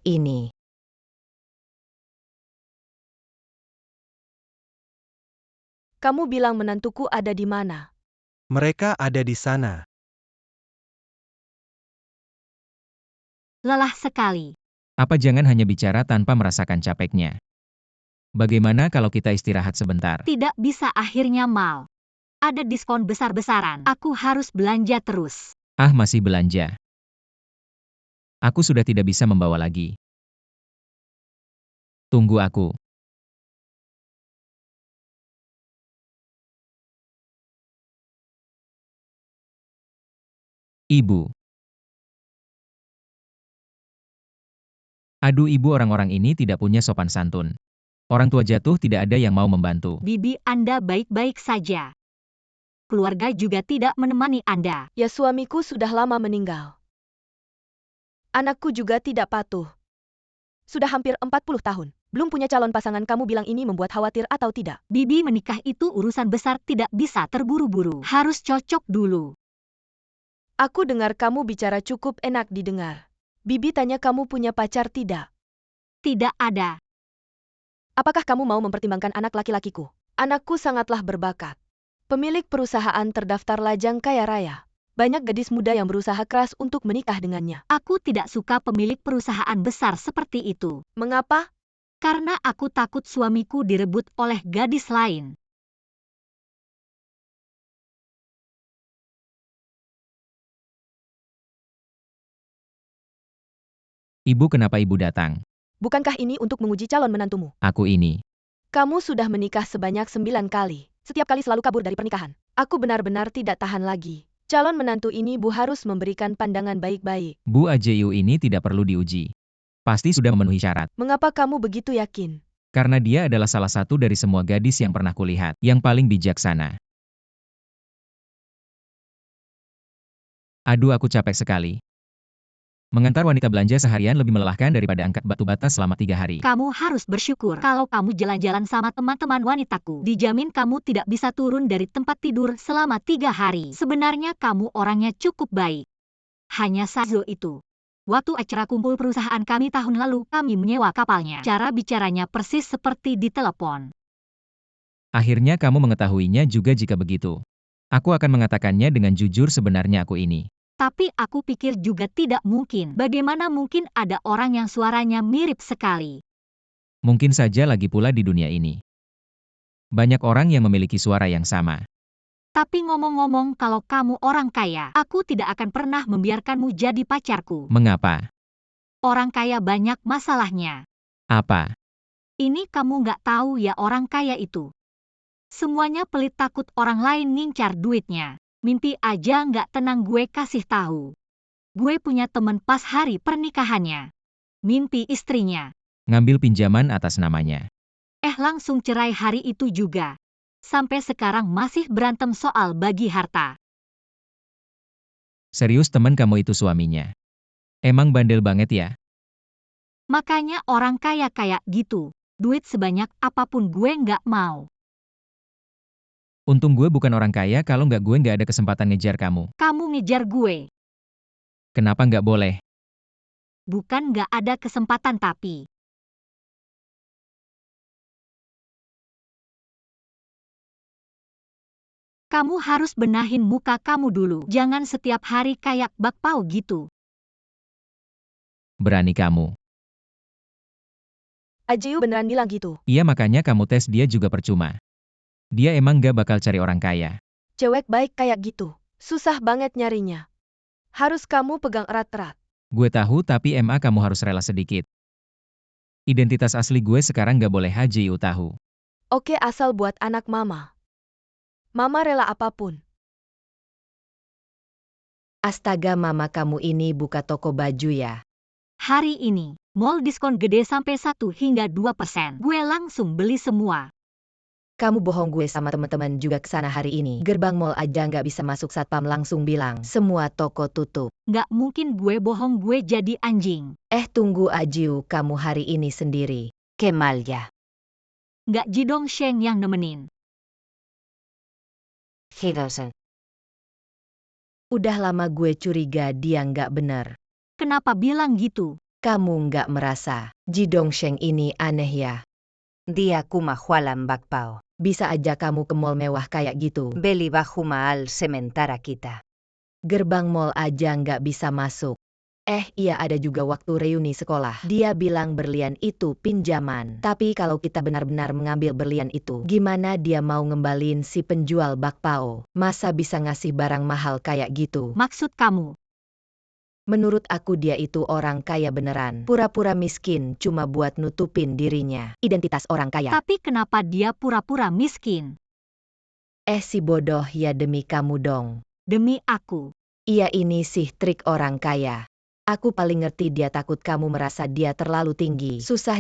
Ini. Kamu bilang menantuku ada di mana? Mereka ada di sana. Lelah sekali. Apa jangan hanya bicara tanpa merasakan capeknya? Bagaimana kalau kita istirahat sebentar? Tidak bisa, akhirnya mal. Ada diskon besar-besaran. Aku harus belanja terus. Masih belanja. Aku sudah tidak bisa membawa lagi. Tunggu aku. Ibu. Aduh ibu, orang-orang ini tidak punya sopan santun. Orang tua jatuh tidak ada yang mau membantu. Bibi Anda baik-baik saja. Keluarga juga tidak menemani Anda. Ya, suamiku sudah lama meninggal. Anakku juga tidak patuh. Sudah hampir 40 tahun. Belum punya calon pasangan, kamu bilang ini membuat khawatir atau tidak? Bibi, menikah itu urusan besar, tidak bisa terburu-buru. Harus cocok dulu. Aku dengar kamu bicara cukup enak didengar. Bibi tanya kamu punya pacar tidak? Tidak ada. Apakah kamu mau mempertimbangkan anak laki-lakiku? Anakku sangatlah berbakat. Pemilik perusahaan terdaftar lajang kaya raya. Banyak gadis muda yang berusaha keras untuk menikah dengannya. Aku tidak suka pemilik perusahaan besar seperti itu. Mengapa? Karena aku takut suamiku direbut oleh gadis lain. Ibu, kenapa ibu datang? Bukankah ini untuk menguji calon menantumu? Aku ini. Kamu sudah menikah sebanyak 9 kali. Setiap kali selalu kabur dari pernikahan. Aku benar-benar tidak tahan lagi. Calon menantu ini Bu harus memberikan pandangan baik-baik. Bu, AJU ini tidak perlu diuji. Pasti sudah memenuhi syarat. Mengapa kamu begitu yakin? Karena dia adalah salah satu dari semua gadis yang pernah kulihat, yang paling bijaksana. Aduh, aku capek sekali. Mengantar wanita belanja seharian lebih melelahkan daripada angkat batu bata selama 3 hari. Kamu harus bersyukur kalau kamu jalan-jalan sama teman-teman wanitaku. Dijamin kamu tidak bisa turun dari tempat tidur selama 3 hari. Sebenarnya kamu orangnya cukup baik. Hanya Sazo itu. Waktu acara kumpul perusahaan kami tahun lalu, kami menyewa kapalnya. Cara bicaranya persis seperti di telepon. Akhirnya kamu mengetahuinya juga jika begitu. Aku akan mengatakannya dengan jujur sebenarnya aku ini. Tapi aku pikir juga tidak mungkin. Bagaimana mungkin ada orang yang suaranya mirip sekali? Mungkin saja lagi pula di dunia ini. Banyak orang yang memiliki suara yang sama. Tapi ngomong-ngomong, kalau kamu orang kaya, aku tidak akan pernah membiarkanmu jadi pacarku. Mengapa? Orang kaya banyak masalahnya. Apa? Ini kamu nggak tahu ya orang kaya itu. Semuanya pelit, takut orang lain ngincar duitnya. Mimpi aja nggak tenang, gue kasih tahu. Gue punya temen pas hari pernikahannya. Mimpi istrinya. Ngambil pinjaman atas namanya. Langsung cerai hari itu juga. Sampai sekarang masih berantem soal bagi harta. Serius teman kamu itu suaminya? Emang bandel banget ya? Makanya orang kaya kayak gitu. Duit sebanyak apapun gue nggak mau. Untung gue bukan orang kaya, kalau nggak gue nggak ada kesempatan ngejar kamu. Kamu ngejar gue. Kenapa nggak boleh? Bukan nggak ada kesempatan tapi. Kamu harus benahin muka kamu dulu. Jangan setiap hari kayak bakpao gitu. Berani kamu. Ajiu beneran bilang gitu. Iya, makanya kamu tes dia juga percuma. Dia emang gak bakal cari orang kaya. Cewek baik kayak gitu. Susah banget nyarinya. Harus kamu pegang erat-erat. Gue tahu, tapi MA kamu harus rela sedikit. Identitas asli gue sekarang gak boleh Hajiu tahu. Oke, asal buat anak mama. Mama rela apapun. Astaga, mama kamu ini buka toko baju ya? Hari ini, mall diskon gede sampai 1 hingga 2%. Gue langsung beli semua. Kamu bohong, gue sama teman-teman juga kesana hari ini. Gerbang mall aja nggak bisa masuk, satpam langsung bilang semua toko tutup. Nggak mungkin gue bohong, gue jadi anjing. Tunggu Ajiu, kamu hari ini sendiri. Kemal ya? Nggak Jidong Sheng yang nemenin. Udah lama gue curiga dia nggak bener. Kenapa bilang gitu? Kamu nggak merasa Jidong Sheng ini aneh ya? Dia kuma jualan bakpao. Bisa aja kamu ke mall mewah kayak gitu. Beli baju mahal sementara kita. Gerbang mall aja nggak bisa masuk. Iya, ada juga waktu reuni sekolah. Dia bilang berlian itu pinjaman. Tapi kalau kita benar-benar mengambil berlian itu, gimana dia mau ngembalin si penjual bakpao? Masa bisa ngasih barang mahal kayak gitu? Maksud kamu? Menurut aku dia itu orang kaya beneran. Pura-pura miskin cuma buat nutupin dirinya. Identitas orang kaya. Tapi kenapa dia pura-pura miskin? Si bodoh ya, demi kamu dong. Demi aku. Iya, ini sih trik orang kaya. Aku paling ngerti dia, takut kamu merasa dia terlalu tinggi. Susah.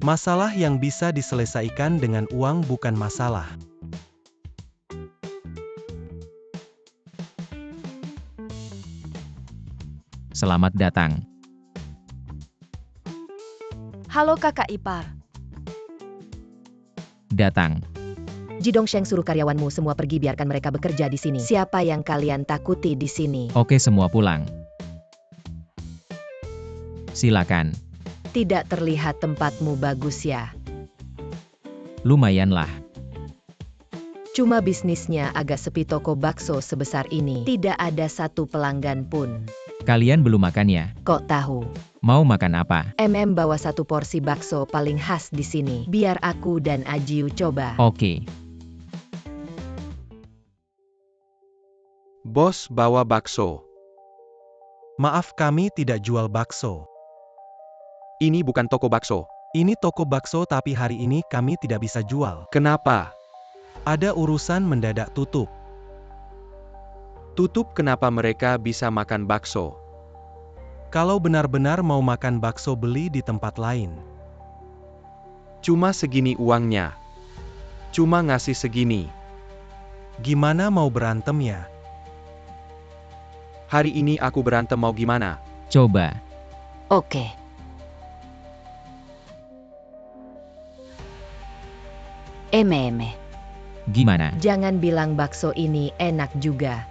Masalah yang bisa diselesaikan dengan uang bukan masalah. Selamat datang. Halo kakak ipar. Datang. Jidong Sheng, suruh karyawanmu semua pergi, biarkan mereka bekerja di sini. Siapa yang kalian takuti di sini? Oke, semua pulang. Silakan. Tidak terlihat tempatmu bagus ya. Lumayanlah. Cuma bisnisnya agak sepi, toko bakso sebesar ini. Tidak ada satu pelanggan pun. Kalian belum makan ya? Kok tahu? Mau makan apa? Bawa satu porsi bakso paling khas di sini. Biar aku dan Ajiu coba. Oke. Bos bawa bakso. Maaf, kami tidak jual bakso. Ini bukan toko bakso. Ini toko bakso, tapi hari ini kami tidak bisa jual. Kenapa? Ada urusan mendadak tutup. Tutup, kenapa mereka bisa makan bakso? Kalau benar-benar mau makan bakso, beli di tempat lain. Cuma segini uangnya. Cuma ngasih segini. Gimana mau berantem ya? Hari ini aku berantem, mau gimana? Coba. Oke. MM. Gimana? Jangan bilang bakso ini enak juga.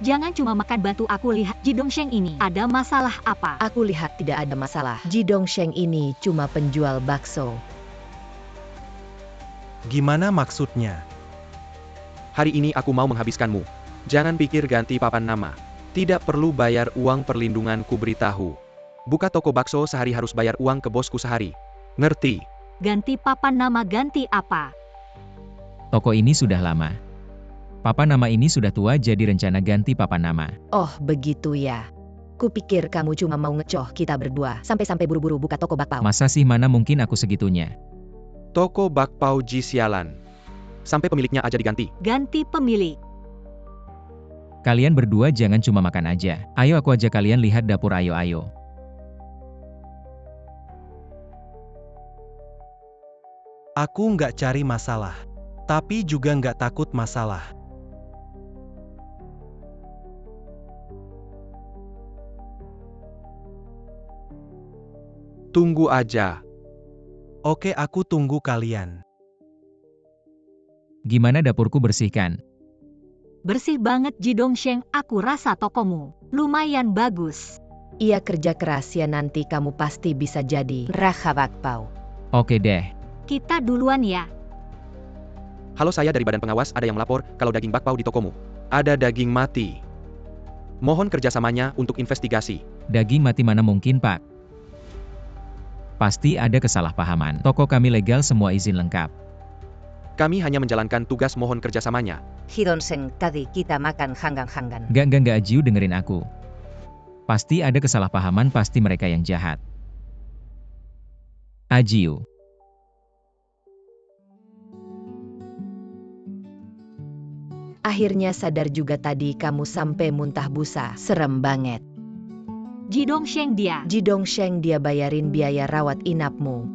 Jangan cuma makan bantu aku lihat Ji Dongsheng ini. Ada masalah apa? Aku lihat tidak ada masalah. Ji Dongsheng ini cuma penjual bakso. Gimana maksudnya? Hari ini aku mau menghabiskanmu. Jangan pikir ganti papan nama. Tidak perlu bayar uang perlindungan, ku beritahu. Buka toko bakso sehari harus bayar uang ke bosku sehari. Ngerti? Ganti papan nama ganti apa? Toko ini sudah lama. Papan nama ini sudah tua jadi rencana ganti papan nama. Oh begitu ya. Kupikir kamu cuma mau ngecoh kita berdua. Sampai-sampai buru-buru buka toko bakpao. Masa sih mana mungkin aku segitunya? Toko bakpao Ji sialan. Sampai pemiliknya aja diganti. Ganti pemilik. Kalian berdua jangan cuma makan aja. Ayo aku ajak kalian lihat dapur, ayo. Aku nggak cari masalah. Tapi juga nggak takut masalah. Tunggu aja. Oke, aku tunggu kalian. Gimana dapurku bersihkan? Bersih banget Ji Dongsheng, aku rasa tokomu lumayan bagus. Ia kerja keras ya, nanti kamu pasti bisa jadi Raja Bakpao. Oke deh. Kita duluan ya. Halo, saya dari Badan Pengawas, ada yang melapor kalau daging bakpao di tokomu ada daging mati. Mohon kerjasamanya untuk investigasi. Daging mati mana mungkin, Pak? Pasti ada kesalahpahaman. Toko kami legal, semua izin lengkap. Kami hanya menjalankan tugas, mohon kerjasamanya. Ji Dongsheng tadi kita makan hanggang-hanggan. Enggak, Jiu, dengerin aku. Pasti ada kesalahpahaman, pasti mereka yang jahat. Ajiu. Akhirnya sadar juga tadi kamu sampai muntah busa. Serem banget. Ji Dongsheng dia. Ji Dongsheng dia bayarin biaya rawat inapmu.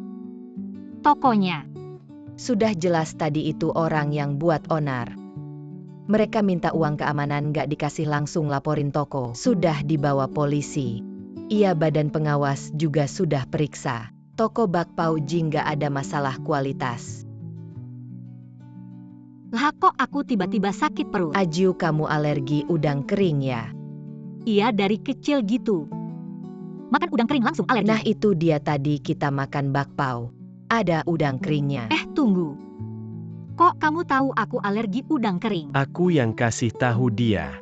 Tokonya. Sudah jelas tadi itu orang yang buat onar. Mereka minta uang keamanan nggak dikasih, langsung laporin toko. Sudah dibawa polisi. Iya, badan pengawas juga sudah periksa. Toko bakpao Ji nggak ada masalah kualitas. Lah kok aku tiba-tiba sakit perut? Ajiu, kamu alergi udang kering ya? Iya, dari kecil gitu. Makan udang kering langsung alergi. Nah itu dia, tadi kita makan bakpao. Ada udang keringnya. Tunggu. Kok kamu tahu aku alergi udang kering? Aku yang kasih tahu dia.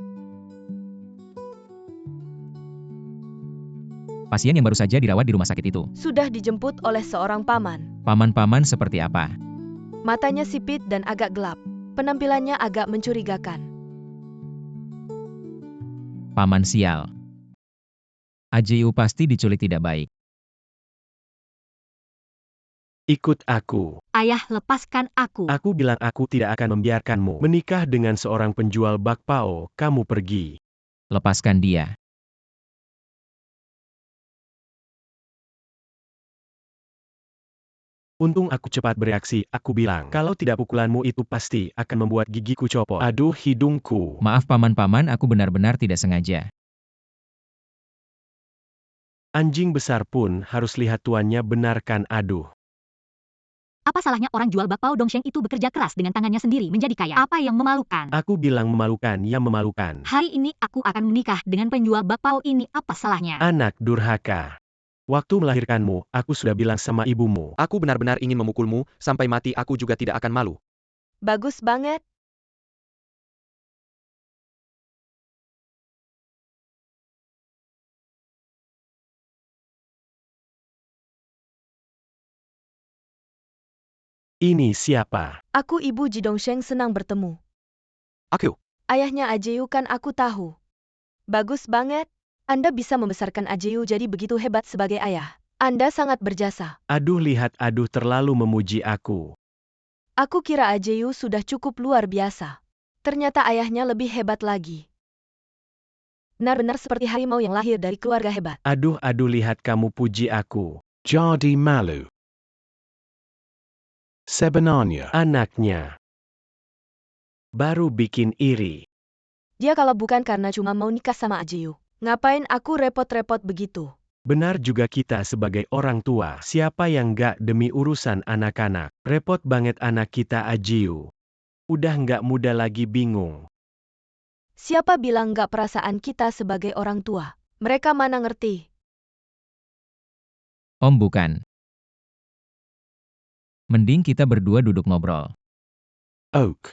Pasien yang baru saja dirawat di rumah sakit itu. Sudah dijemput oleh seorang paman. Paman-paman seperti apa? Matanya sipit dan agak gelap. Penampilannya agak mencurigakan. Paman sial. Ajiu pasti diculik tidak baik. Ikut aku. Ayah, lepaskan aku. Aku bilang aku tidak akan membiarkanmu menikah dengan seorang penjual bakpao. Kamu pergi. Lepaskan dia. Untung aku cepat bereaksi. Aku bilang, kalau tidak pukulanmu itu pasti akan membuat gigiku copot. Aduh, hidungku. Maaf paman-paman, aku benar-benar tidak sengaja. Anjing besar pun harus lihat tuannya, benarkan? Aduh. Apa salahnya orang jual bakpao Dongsheng itu bekerja keras dengan tangannya sendiri menjadi kaya? Apa yang memalukan? Aku bilang memalukan, ya memalukan. Hari ini aku akan menikah dengan penjual bakpao ini, apa salahnya? Anak durhaka. Waktu melahirkanmu, aku sudah bilang sama ibumu. Aku benar-benar ingin memukulmu, sampai mati aku juga tidak akan malu. Bagus banget. Ini siapa? Aku ibu Ji Dongsheng, senang bertemu. Aku. Ayahnya Ajeyu kan aku tahu. Bagus banget. Anda bisa membesarkan Ajeyu jadi begitu hebat sebagai ayah. Anda sangat berjasa. Aduh, lihat, aduh, terlalu memuji aku. Aku kira Ajeyu sudah cukup luar biasa. Ternyata ayahnya lebih hebat lagi. Benar-benar seperti harimau yang lahir dari keluarga hebat. Aduh, lihat kamu puji aku. Jadi malu. Sebenarnya anaknya baru bikin iri. Dia kalau bukan karena cuma mau nikah sama Ajeyu, ngapain aku repot-repot begitu? Benar juga kita sebagai orang tua. Siapa yang gak demi urusan anak-anak? Repot banget anak kita Ajiu. Udah gak muda lagi bingung. Siapa bilang gak perasaan kita sebagai orang tua? Mereka mana ngerti? Om bukan. Mending kita berdua duduk ngobrol. Oak.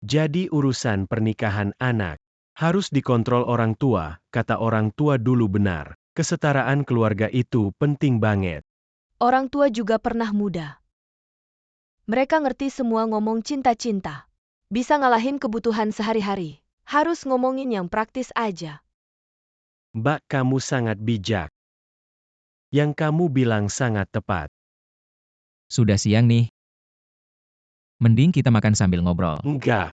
Jadi urusan pernikahan anak harus dikontrol orang tua, kata orang tua dulu benar. Kesetaraan keluarga itu penting banget. Orang tua juga pernah muda. Mereka ngerti semua ngomong cinta-cinta. Bisa ngalahin kebutuhan sehari-hari. Harus ngomongin yang praktis aja. Mbak, kamu sangat bijak. Yang kamu bilang sangat tepat. Sudah siang nih. Mending kita makan sambil ngobrol. Enggak.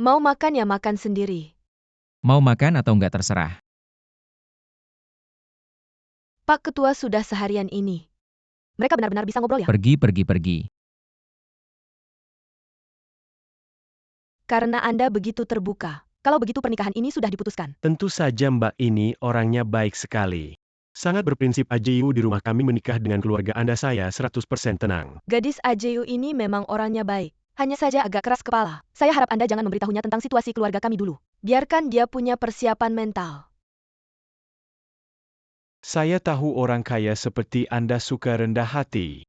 Mau makan ya makan sendiri. Mau makan atau enggak terserah. Pak Ketua sudah seharian ini. Mereka benar-benar bisa ngobrol ya? Pergi. Karena Anda begitu terbuka. Kalau begitu pernikahan ini sudah diputuskan. Tentu saja Mbak ini orangnya baik sekali. Sangat berprinsip. Ajiu, di rumah kami menikah dengan keluarga Anda, saya 100% tenang. Gadis Ajeyu ini memang orangnya baik. Hanya saja agak keras kepala. Saya harap Anda jangan memberitahunya tentang situasi keluarga kami dulu. Biarkan dia punya persiapan mental. Saya tahu orang kaya seperti Anda suka rendah hati.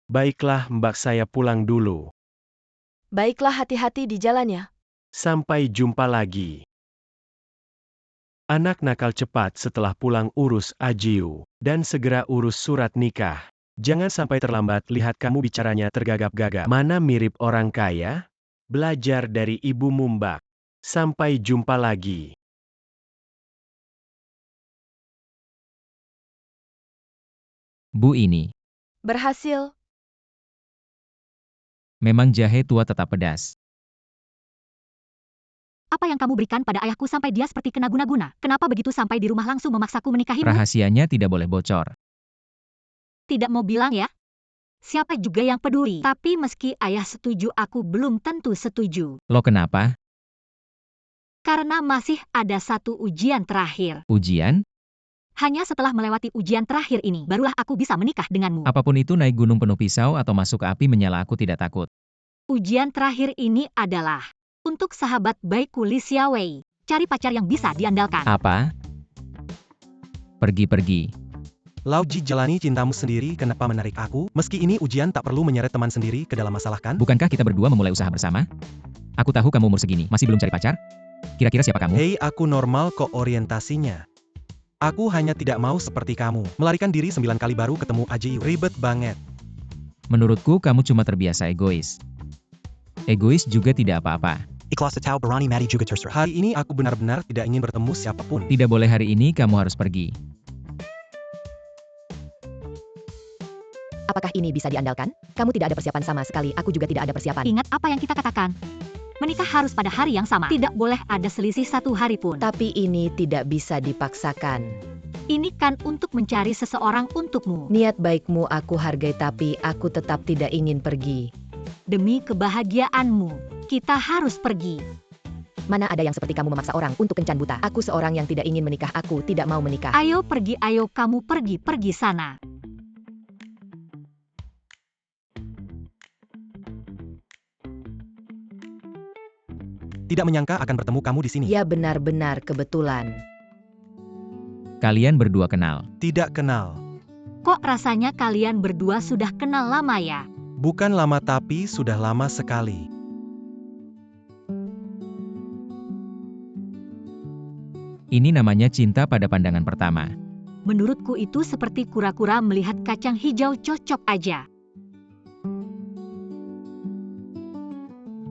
Baiklah Mbak, saya pulang dulu. Baiklah, hati-hati di jalan ya. Sampai jumpa lagi. Anak nakal, cepat setelah pulang urus Ajiu. Dan segera urus surat nikah. Jangan sampai terlambat. Lihat kamu bicaranya tergagap-gagap. Mana mirip orang kaya? Belajar dari ibumu Mbak. Sampai jumpa lagi. Bu ini. Berhasil. Memang jahe tua tetap pedas. Apa yang kamu berikan pada ayahku sampai dia seperti kena guna-guna? Kenapa begitu sampai di rumah langsung memaksaku menikahimu? Rahasianya tidak boleh bocor. Tidak mau bilang ya? Siapa juga yang peduli? Tapi meski ayah setuju, aku belum tentu setuju. Lo kenapa? Karena masih ada satu ujian terakhir. Ujian? Hanya setelah melewati ujian terakhir ini, barulah aku bisa menikah denganmu. Apapun itu, naik gunung penuh pisau atau masuk ke api menyala, aku tidak takut. Ujian terakhir ini adalah untuk sahabat baikku Li Xiaowei. Cari pacar yang bisa diandalkan. Apa? Pergi. Lao Ji, jalani cintamu sendiri. Kenapa menarik aku? Meski ini ujian, tak perlu menyeret teman sendiri ke dalam masalah, kan? Bukankah kita berdua memulai usaha bersama? Aku tahu kamu umur segini, masih belum cari pacar? Kira-kira siapa kamu? Hei, aku normal kok orientasinya. Aku hanya tidak mau seperti kamu. Melarikan diri 9 kali baru ketemu Ajiu. Ribet banget. Menurutku kamu cuma terbiasa egois. Egois juga tidak apa-apa. Ikhlas tahu berani mati juga terserah. Hari ini aku benar-benar tidak ingin bertemu siapapun. Tidak boleh hari ini, kamu harus pergi. Apakah ini bisa diandalkan? Kamu tidak ada persiapan sama sekali, aku juga tidak ada persiapan. Ingat apa yang kita katakan. Menikah harus pada hari yang sama. Tidak boleh ada selisih 1 hari pun. Tapi ini tidak bisa dipaksakan. Ini kan untuk mencari seseorang untukmu. Niat baikmu aku hargai, tapi aku tetap tidak ingin pergi. Demi kebahagiaanmu, kita harus pergi. Mana ada yang seperti kamu memaksa orang untuk kencan buta. Aku seorang yang tidak ingin menikah, aku tidak mau menikah. Ayo pergi, ayo kamu pergi sana. Tidak menyangka akan bertemu kamu di sini. Ya, benar-benar kebetulan. Kalian berdua kenal? Tidak kenal. Kok rasanya kalian berdua sudah kenal lama ya? Bukan lama, tapi sudah lama sekali. Ini namanya cinta pada pandangan pertama. Menurutku itu seperti kura-kura melihat kacang hijau, cocok aja.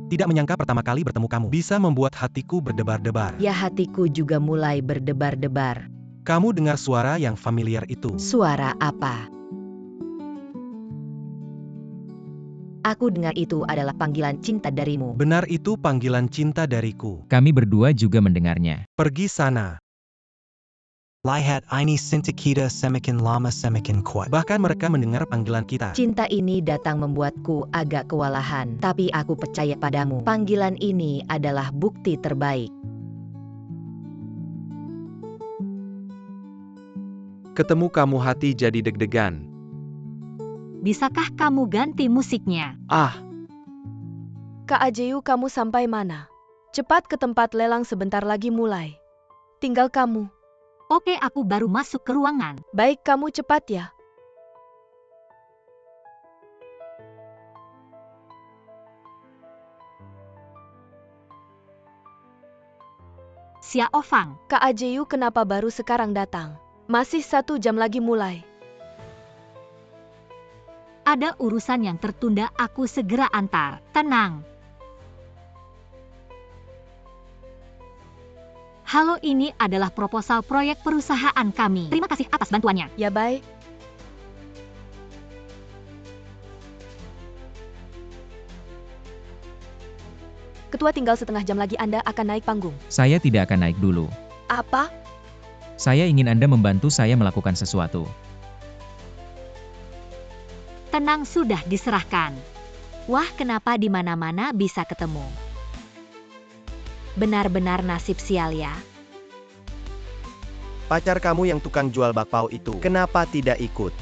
Tidak menyangka pertama kali bertemu kamu bisa membuat hatiku berdebar-debar. Ya, hatiku juga mulai berdebar-debar. Kamu dengar suara yang familiar itu? Suara apa? Aku dengar itu adalah panggilan cinta darimu. Benar, itu panggilan cinta dariku. Kami berdua juga mendengarnya. Pergi sana. Lihat ini sinti kita semakin lama semakin kuat. Bahkan mereka mendengar panggilan kita. Cinta ini datang membuatku agak kewalahan, tapi aku percaya padamu. Panggilan ini adalah bukti terbaik. Ketemu kamu hati jadi deg-degan. Bisakah kamu ganti musiknya? Ah, Kak Ajeyu, kamu sampai mana? Cepat ke tempat lelang, sebentar lagi mulai. Tinggal kamu. Oke, aku baru masuk ke ruangan. Baik, kamu cepat ya. Xia Ofang, Kak Ajeyu, kenapa baru sekarang datang? Masih 1 jam lagi mulai. ada urusan yang tertunda, aku segera antar. Tenang. Halo, ini adalah proposal proyek perusahaan kami. Terima kasih atas bantuannya. Ya baik. Ketua, tinggal setengah jam lagi Anda akan naik panggung. Saya tidak akan naik dulu. Apa? Saya ingin Anda membantu saya melakukan sesuatu. Tenang, sudah diserahkan. Wah, kenapa di mana-mana bisa ketemu? Benar-benar nasib sial ya. Pacar kamu yang tukang jual bakpao itu, kenapa tidak ikut?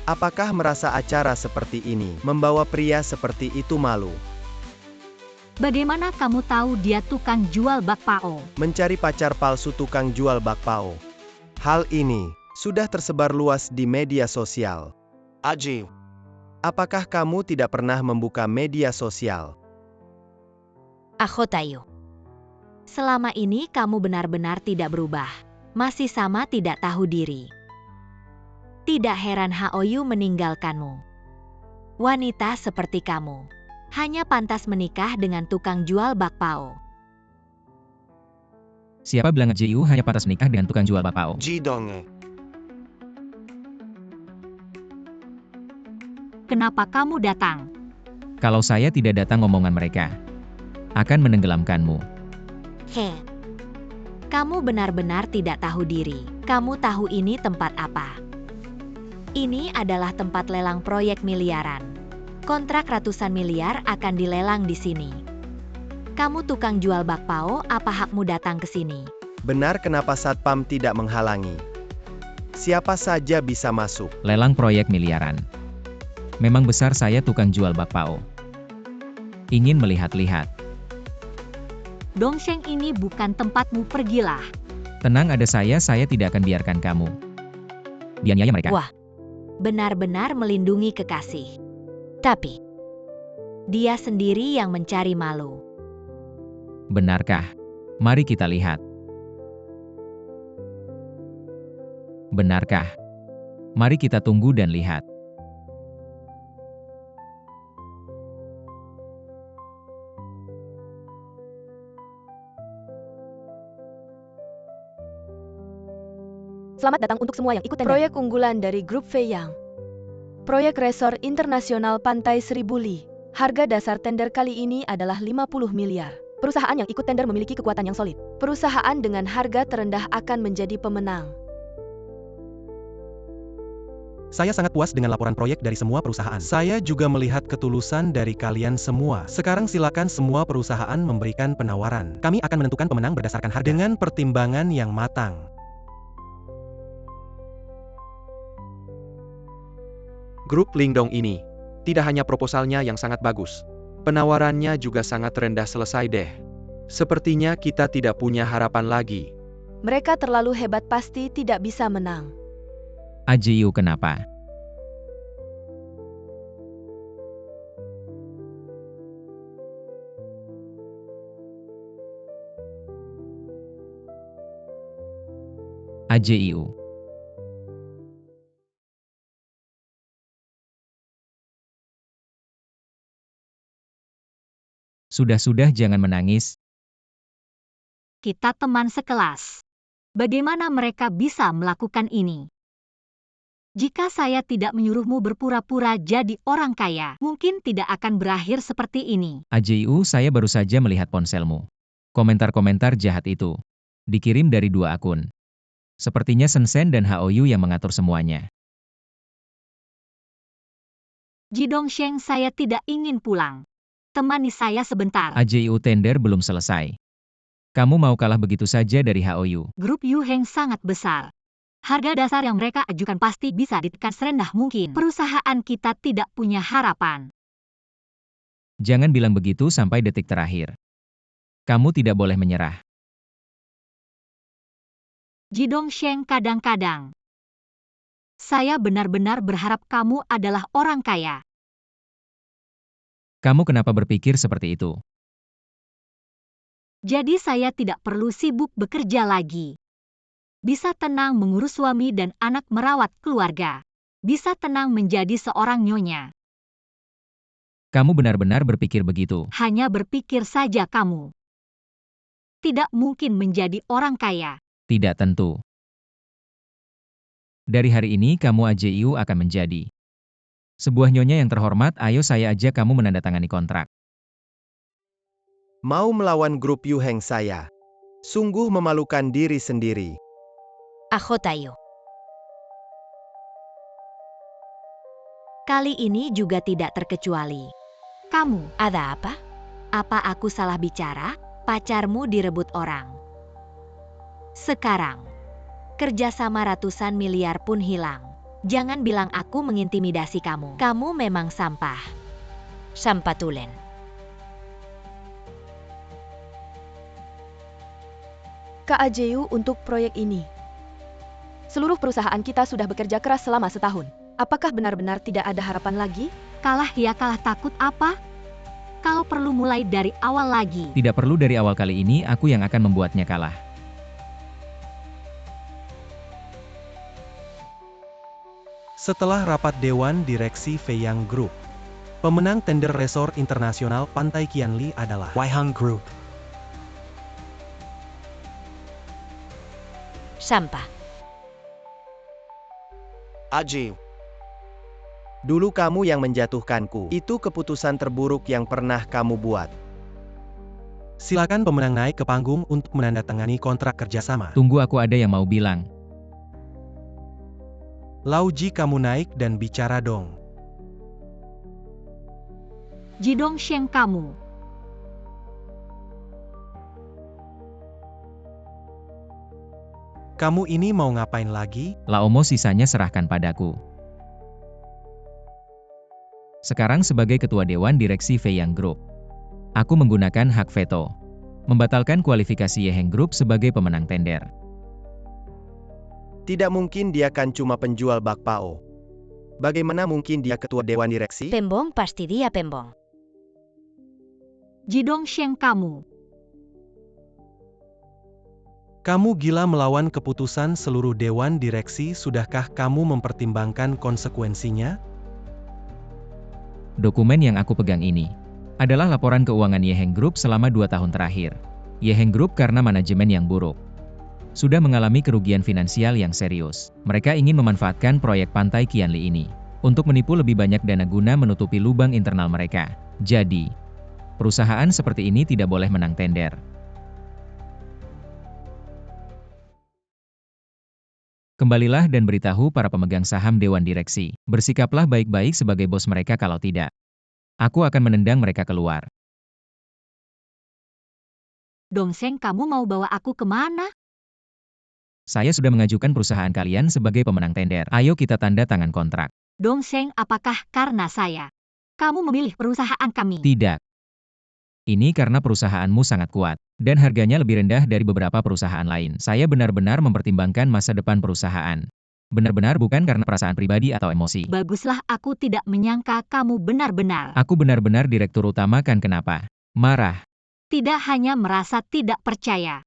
Apakah merasa acara seperti ini membawa pria seperti itu malu? Bagaimana kamu tahu dia tukang jual bakpao? Mencari pacar palsu tukang jual bakpao. Hal ini sudah tersebar luas di media sosial. Ajeyu, Apakah kamu tidak pernah membuka media sosial? Akhotayu. Selama ini kamu benar-benar tidak berubah. Masih sama tidak tahu diri. Tidak heran Haoyu meninggalkanmu. Wanita seperti kamu hanya pantas menikah dengan tukang jual bakpao. Siapa bilang Jiu hanya pantas menikah dengan tukang jual bakpao? Jidonge. Kenapa kamu datang? Kalau saya tidak datang, omongan mereka akan menenggelamkanmu. He. Kamu benar-benar tidak tahu diri. Kamu tahu ini tempat apa? Ini adalah tempat lelang proyek miliaran. Kontrak ratusan miliar akan dilelang di sini. Kamu tukang jual bakpao, apa hakmu datang ke sini? Benar, kenapa Satpam tidak menghalangi? Siapa saja bisa masuk. Lelang proyek miliaran. Memang besar, saya tukang jual bakpao. Ingin melihat-lihat. Dongsheng ini bukan tempatmu, pergilah. Tenang, ada saya tidak akan biarkan kamu. Dianiaya mereka. Wah, benar-benar melindungi kekasih. Tapi, dia sendiri yang mencari malu. Benarkah? Mari kita lihat. Benarkah? Mari kita tunggu dan lihat. Selamat datang untuk semua yang ikut tender. Proyek unggulan dari Grup Feiyang. Proyek Resort Internasional Pantai Seribu Li. Harga dasar tender kali ini adalah 50 miliar. Perusahaan yang ikut tender memiliki kekuatan yang solid. Perusahaan dengan harga terendah akan menjadi pemenang. Saya sangat puas dengan laporan proyek dari semua perusahaan. Saya juga melihat ketulusan dari kalian semua. Sekarang silakan semua perusahaan memberikan penawaran. Kami akan menentukan pemenang berdasarkan harga dengan pertimbangan yang matang. Grup Lingdong ini tidak hanya proposalnya yang sangat bagus, penawarannya juga sangat rendah. Selesai deh. Sepertinya kita tidak punya harapan lagi. Mereka terlalu hebat, pasti tidak bisa menang. Ajiu, kenapa? Ajiu. Sudah, jangan menangis. Kita teman sekelas. Bagaimana mereka bisa melakukan ini? Jika saya tidak menyuruhmu berpura-pura jadi orang kaya, mungkin tidak akan berakhir seperti ini. Ajiu, saya baru saja melihat ponselmu. Komentar-komentar jahat itu Dikirim dari 2 akun. Sepertinya Sensen dan HOU yang mengatur semuanya. Ji Dongsheng, saya tidak ingin pulang. Temani saya sebentar. AJIU tender belum selesai. Kamu mau kalah begitu saja dari HOU? Grup Yu Heng sangat besar. Harga dasar yang mereka ajukan pasti bisa ditekan serendah mungkin. Perusahaan kita tidak punya harapan. Jangan bilang begitu sampai detik terakhir. Kamu tidak boleh menyerah. Ji Dongsheng, kadang-kadang saya benar-benar berharap kamu adalah orang kaya. Kamu kenapa berpikir seperti itu? Jadi saya tidak perlu sibuk bekerja lagi. Bisa tenang mengurus suami dan anak, merawat keluarga. Bisa tenang menjadi seorang nyonya. Kamu benar-benar berpikir begitu? Hanya berpikir saja kamu. Tidak mungkin menjadi orang kaya. Tidak tentu. Dari hari ini kamu AJIU akan menjadi sebuah nyonya yang terhormat. Ayo saya ajak kamu menandatangani kontrak. Mau melawan grup Yu Heng saya. Sungguh memalukan diri sendiri. AJIU. Kali ini juga tidak terkecuali. Kamu, Ada apa? apa aku salah bicara? Pacarmu direbut orang. Sekarang, kerjasama ratusan miliar pun hilang. Jangan bilang aku mengintimidasi kamu. Kamu memang sampah. Sampah tulen. KAJU untuk proyek ini. Seluruh perusahaan kita sudah bekerja keras selama setahun. Apakah benar-benar tidak ada harapan lagi? Kalah ya kalah, takut apa? Kalau perlu mulai dari awal lagi. Tidak perlu dari awal, kali ini aku yang akan membuatnya kalah. Setelah rapat Dewan Direksi Feiyang Group, pemenang tender resort internasional Pantai Qianli adalah Waihang Group. Sampah. AJIU. Dulu kamu yang menjatuhkanku. Itu keputusan terburuk yang pernah kamu buat. Silakan pemenang naik ke panggung untuk menandatangani kontrak kerjasama. Tunggu, aku ada yang mau bilang. Lauji, kamu naik dan bicara dong. Ji Dongsheng, kamu. Kamu ini mau ngapain lagi? Laomo, sisanya serahkan padaku. Sekarang sebagai ketua Dewan Direksi Feiyang Group, aku menggunakan hak veto. Membatalkan kualifikasi Yeheng Group sebagai pemenang tender. Tidak mungkin dia kan cuma penjual bakpao. Bagaimana mungkin dia ketua Dewan Direksi? Pembong pasti dia pembong. Ji Dongsheng, kamu. Kamu gila melawan keputusan seluruh Dewan Direksi. Sudahkah kamu mempertimbangkan konsekuensinya? Dokumen yang aku pegang ini adalah laporan keuangan Yeheng Group selama 2 tahun terakhir. Yeheng Group karena manajemen yang buruk sudah mengalami kerugian finansial yang serius. Mereka ingin memanfaatkan proyek Pantai Qianli ini untuk menipu lebih banyak dana guna menutupi lubang internal mereka. Jadi, perusahaan seperti ini tidak boleh menang tender. Kembalilah dan beritahu para pemegang saham Dewan Direksi. Bersikaplah baik-baik sebagai bos mereka, kalau tidak, aku akan menendang mereka keluar. Dongsheng, kamu mau bawa aku kemana? Saya sudah mengajukan perusahaan kalian sebagai pemenang tender. Ayo kita tanda tangan kontrak. Dongsheng, apakah karena saya kamu memilih perusahaan kami? Tidak. Ini karena perusahaanmu sangat kuat, dan harganya lebih rendah dari beberapa perusahaan lain. Saya benar-benar mempertimbangkan masa depan perusahaan. Benar-benar bukan karena perasaan pribadi atau emosi. Baguslah, aku tidak menyangka kamu benar-benar. Aku benar-benar direktur utama, kan kenapa? Marah. Tidak hanya merasa tidak percaya.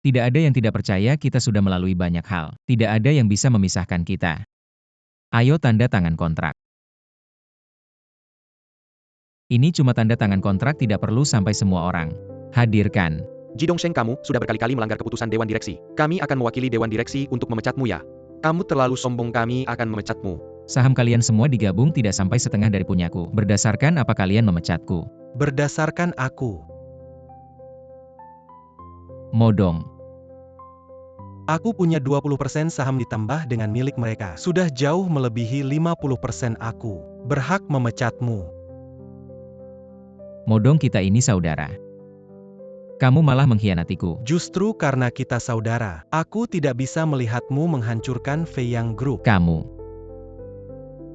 Tidak ada yang tidak percaya, kita sudah melalui banyak hal. Tidak ada yang bisa memisahkan kita. Ayo tanda tangan kontrak. Ini cuma tanda tangan kontrak, tidak perlu sampai semua orang. Hadirkan. Ji Dongsheng, kamu sudah berkali-kali melanggar keputusan Dewan Direksi. Kami akan mewakili Dewan Direksi untuk memecatmu ya. Kamu terlalu sombong, kami akan memecatmu. Saham kalian semua digabung tidak sampai setengah dari punyaku. Berdasarkan apa kalian memecatku? Berdasarkan aku. Modong. Aku punya 20% saham ditambah dengan milik mereka. Sudah jauh melebihi 50% aku. Berhak memecatmu. Modong, kita ini saudara. Kamu malah mengkhianatiku. Justru karena kita saudara, aku tidak bisa melihatmu menghancurkan Feiyang Group. Kamu.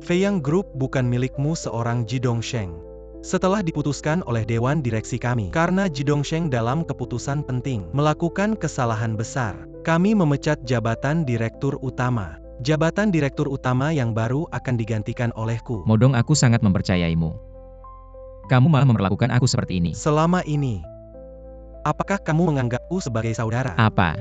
Feiyang Group bukan milikmu seorang Ji Dongsheng. Setelah diputuskan oleh Dewan Direksi kami, karena Ji Dongsheng dalam keputusan penting melakukan kesalahan besar, kami memecat jabatan Direktur Utama. Jabatan Direktur Utama yang baru akan digantikan olehku. Modong, aku sangat mempercayaimu. Kamu malah memperlakukan aku seperti ini. Selama ini, apakah kamu menganggapku sebagai saudara? Apa?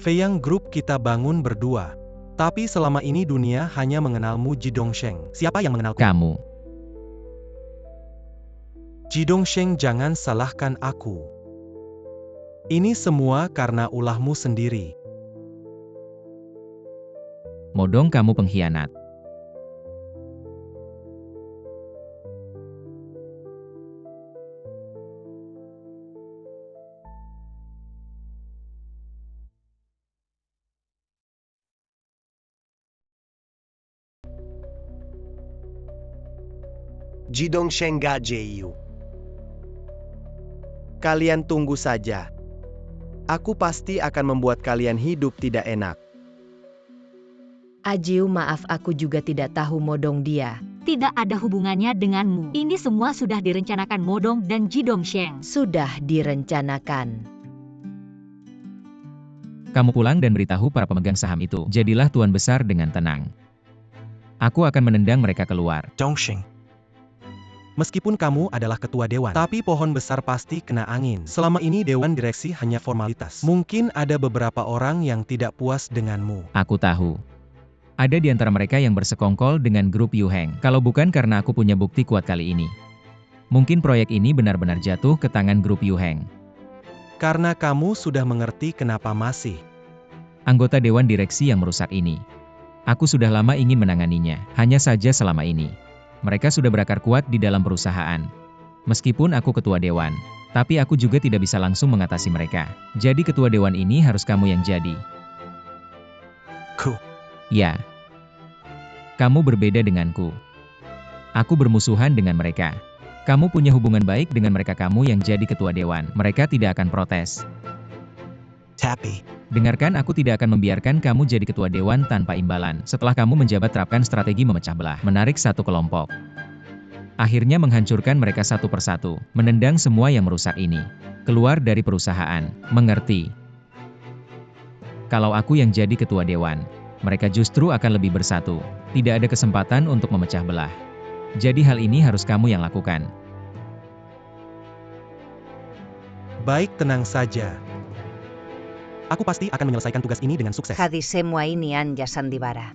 Feiyang Group kita bangun berdua. Tapi selama ini dunia hanya mengenalmu Ji Dongsheng. Siapa yang mengenalku? Kamu. Ji Dongsheng, jangan salahkan aku. Ini semua karena ulahmu sendiri. Modong, kamu pengkhianat. Ji Dongsheng ga Jiu. Kalian tunggu saja. Aku pasti akan membuat kalian hidup tidak enak. Ajiu, maaf, aku juga tidak tahu Modong dia. Tidak ada hubungannya denganmu. Ini semua sudah direncanakan Modong dan Ji Dongsheng. Sudah direncanakan. Kamu pulang dan beritahu para pemegang saham itu. Jadilah tuan besar dengan tenang. Aku akan menendang mereka keluar. Dongsheng. Meskipun kamu adalah ketua dewan, tapi pohon besar pasti kena angin. Selama ini dewan direksi hanya formalitas. Mungkin ada beberapa orang yang tidak puas denganmu. Aku tahu. Ada di antara mereka yang bersekongkol dengan grup Yu Heng. Kalau bukan karena aku punya bukti kuat kali ini, mungkin proyek ini benar-benar jatuh ke tangan grup Yu Heng. Karena kamu sudah mengerti kenapa masih Anggota dewan direksi yang merusak ini. Aku sudah lama ingin menanganinya. Hanya saja selama ini mereka sudah berakar kuat di dalam perusahaan. Meskipun aku ketua dewan, tapi aku juga tidak bisa langsung mengatasi mereka. Jadi ketua dewan ini harus kamu yang jadi. Ku. Ya. Kamu berbeda denganku. Aku bermusuhan dengan mereka. Kamu punya hubungan baik dengan mereka, kamu yang jadi ketua dewan. Mereka tidak akan protes. Tapi Dengarkan, aku tidak akan membiarkan kamu jadi ketua dewan tanpa imbalan. Setelah kamu menjabat, terapkan strategi memecah belah, menarik satu kelompok. Akhirnya menghancurkan mereka satu persatu, menendang semua yang merusak ini. Keluar dari perusahaan, mengerti? Kalau aku yang jadi ketua dewan, mereka justru akan lebih bersatu. Tidak ada kesempatan untuk memecah belah. Jadi hal ini harus kamu yang lakukan. baik, tenang saja. Aku pasti akan menyelesaikan tugas ini dengan sukses. Hadis semua ini anja sandiwara.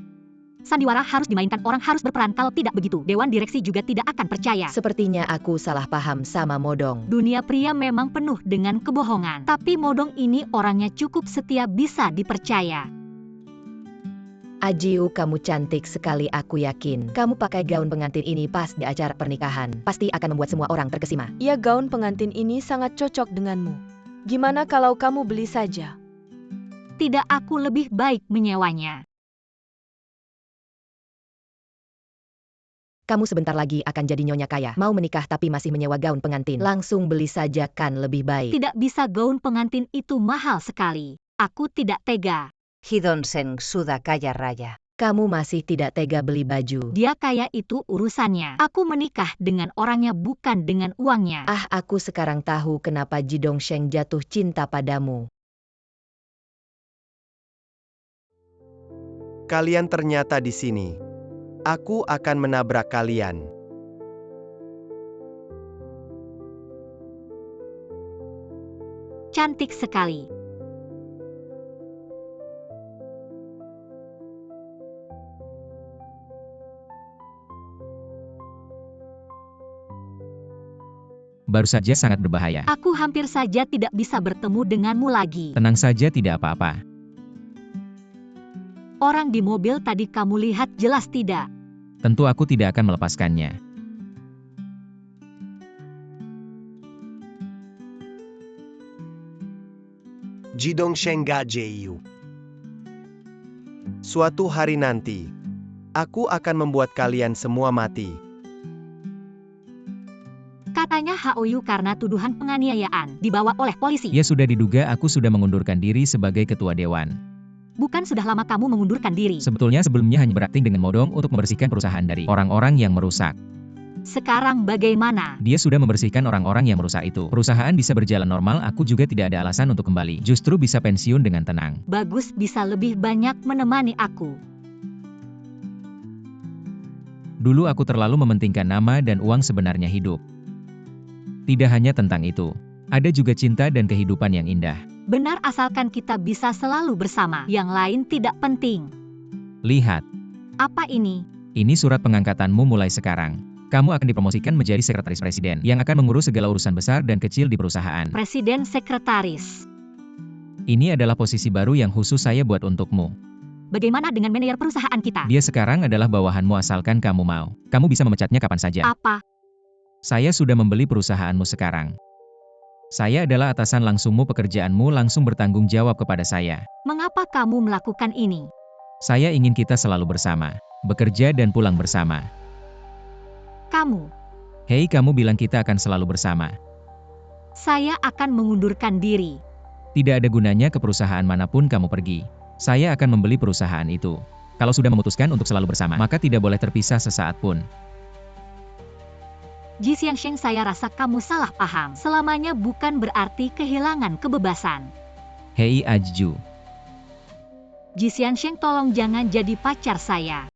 Sandiwara harus dimainkan, orang harus berperan, kalau tidak begitu, dewan direksi juga tidak akan percaya. Sepertinya aku salah paham sama Modong. Dunia pria memang penuh dengan kebohongan, tapi Modong ini orangnya cukup setia, bisa dipercaya. Ajiu, kamu cantik sekali, aku yakin. Kamu pakai gaun pengantin ini pas di acara pernikahan. Pasti akan membuat semua orang terkesima. Ya, gaun pengantin ini sangat cocok denganmu. Gimana kalau kamu beli saja? Tidak, aku lebih baik menyewanya. Kamu sebentar lagi akan jadi nyonya kaya. Mau menikah tapi masih menyewa gaun pengantin. Langsung beli saja, kan lebih baik. Tidak bisa, gaun pengantin itu mahal sekali. Aku tidak tega. Hidonseng sudah kaya raya. Kamu masih tidak tega beli baju. Dia kaya, itu urusannya. Aku menikah dengan orangnya, bukan dengan uangnya. Ah, aku sekarang tahu kenapa Ji Dongsheng jatuh cinta padamu. Kalian ternyata di sini. Aku akan menabrak kalian. Cantik sekali. Baru saja sangat berbahaya. Aku hampir saja tidak bisa bertemu denganmu lagi. Tenang saja, tidak apa-apa. Orang di mobil tadi kamu lihat jelas tidak? Tentu aku tidak akan melepaskannya. Ji Dongsheng ga Jiu. Suatu hari nanti, aku akan membuat kalian semua mati. Katanya Haoyu karena tuduhan penganiayaan dibawa oleh polisi. Ya sudah diduga aku sudah mengundurkan diri sebagai ketua dewan. Bukan sudah lama kamu mengundurkan diri? Sebetulnya sebelumnya hanya berakting dengan modong untuk membersihkan perusahaan dari orang-orang yang merusak. Sekarang bagaimana? Dia sudah membersihkan orang-orang yang merusak itu. Perusahaan bisa berjalan normal, aku juga tidak ada alasan untuk kembali. Justru bisa pensiun dengan tenang. Bagus, bisa lebih banyak menemani aku. Dulu aku terlalu mementingkan nama dan uang sebenarnya hidup. Tidak hanya tentang itu. Ada juga cinta dan kehidupan yang indah. Benar, asalkan kita bisa selalu bersama. Yang lain tidak penting. Lihat. Apa ini? Ini surat pengangkatanmu mulai sekarang. Kamu akan dipromosikan menjadi sekretaris presiden yang akan mengurus segala urusan besar dan kecil di perusahaan. Presiden sekretaris. Ini adalah posisi baru yang khusus saya buat untukmu. Bagaimana dengan manajer perusahaan kita? Dia sekarang adalah bawahanmu asalkan kamu mau. Kamu bisa memecatnya kapan saja. Apa? Saya sudah membeli perusahaanmu sekarang. Saya adalah atasan langsungmu, pekerjaanmu langsung bertanggung jawab kepada saya. Mengapa kamu melakukan ini? Saya ingin kita selalu bersama. Bekerja dan pulang bersama. Kamu. Hei, kamu bilang kita akan selalu bersama. Saya akan mengundurkan diri. Tidak ada gunanya ke perusahaan manapun kamu pergi. Saya akan membeli perusahaan itu. Kalau sudah memutuskan untuk selalu bersama, maka tidak boleh terpisah sesaat pun. Ji Xiangsheng, saya rasa kamu salah paham. Selamanya bukan berarti kehilangan kebebasan. Hei Ajju. Ji Xiangsheng, tolong jangan jadi pacar saya.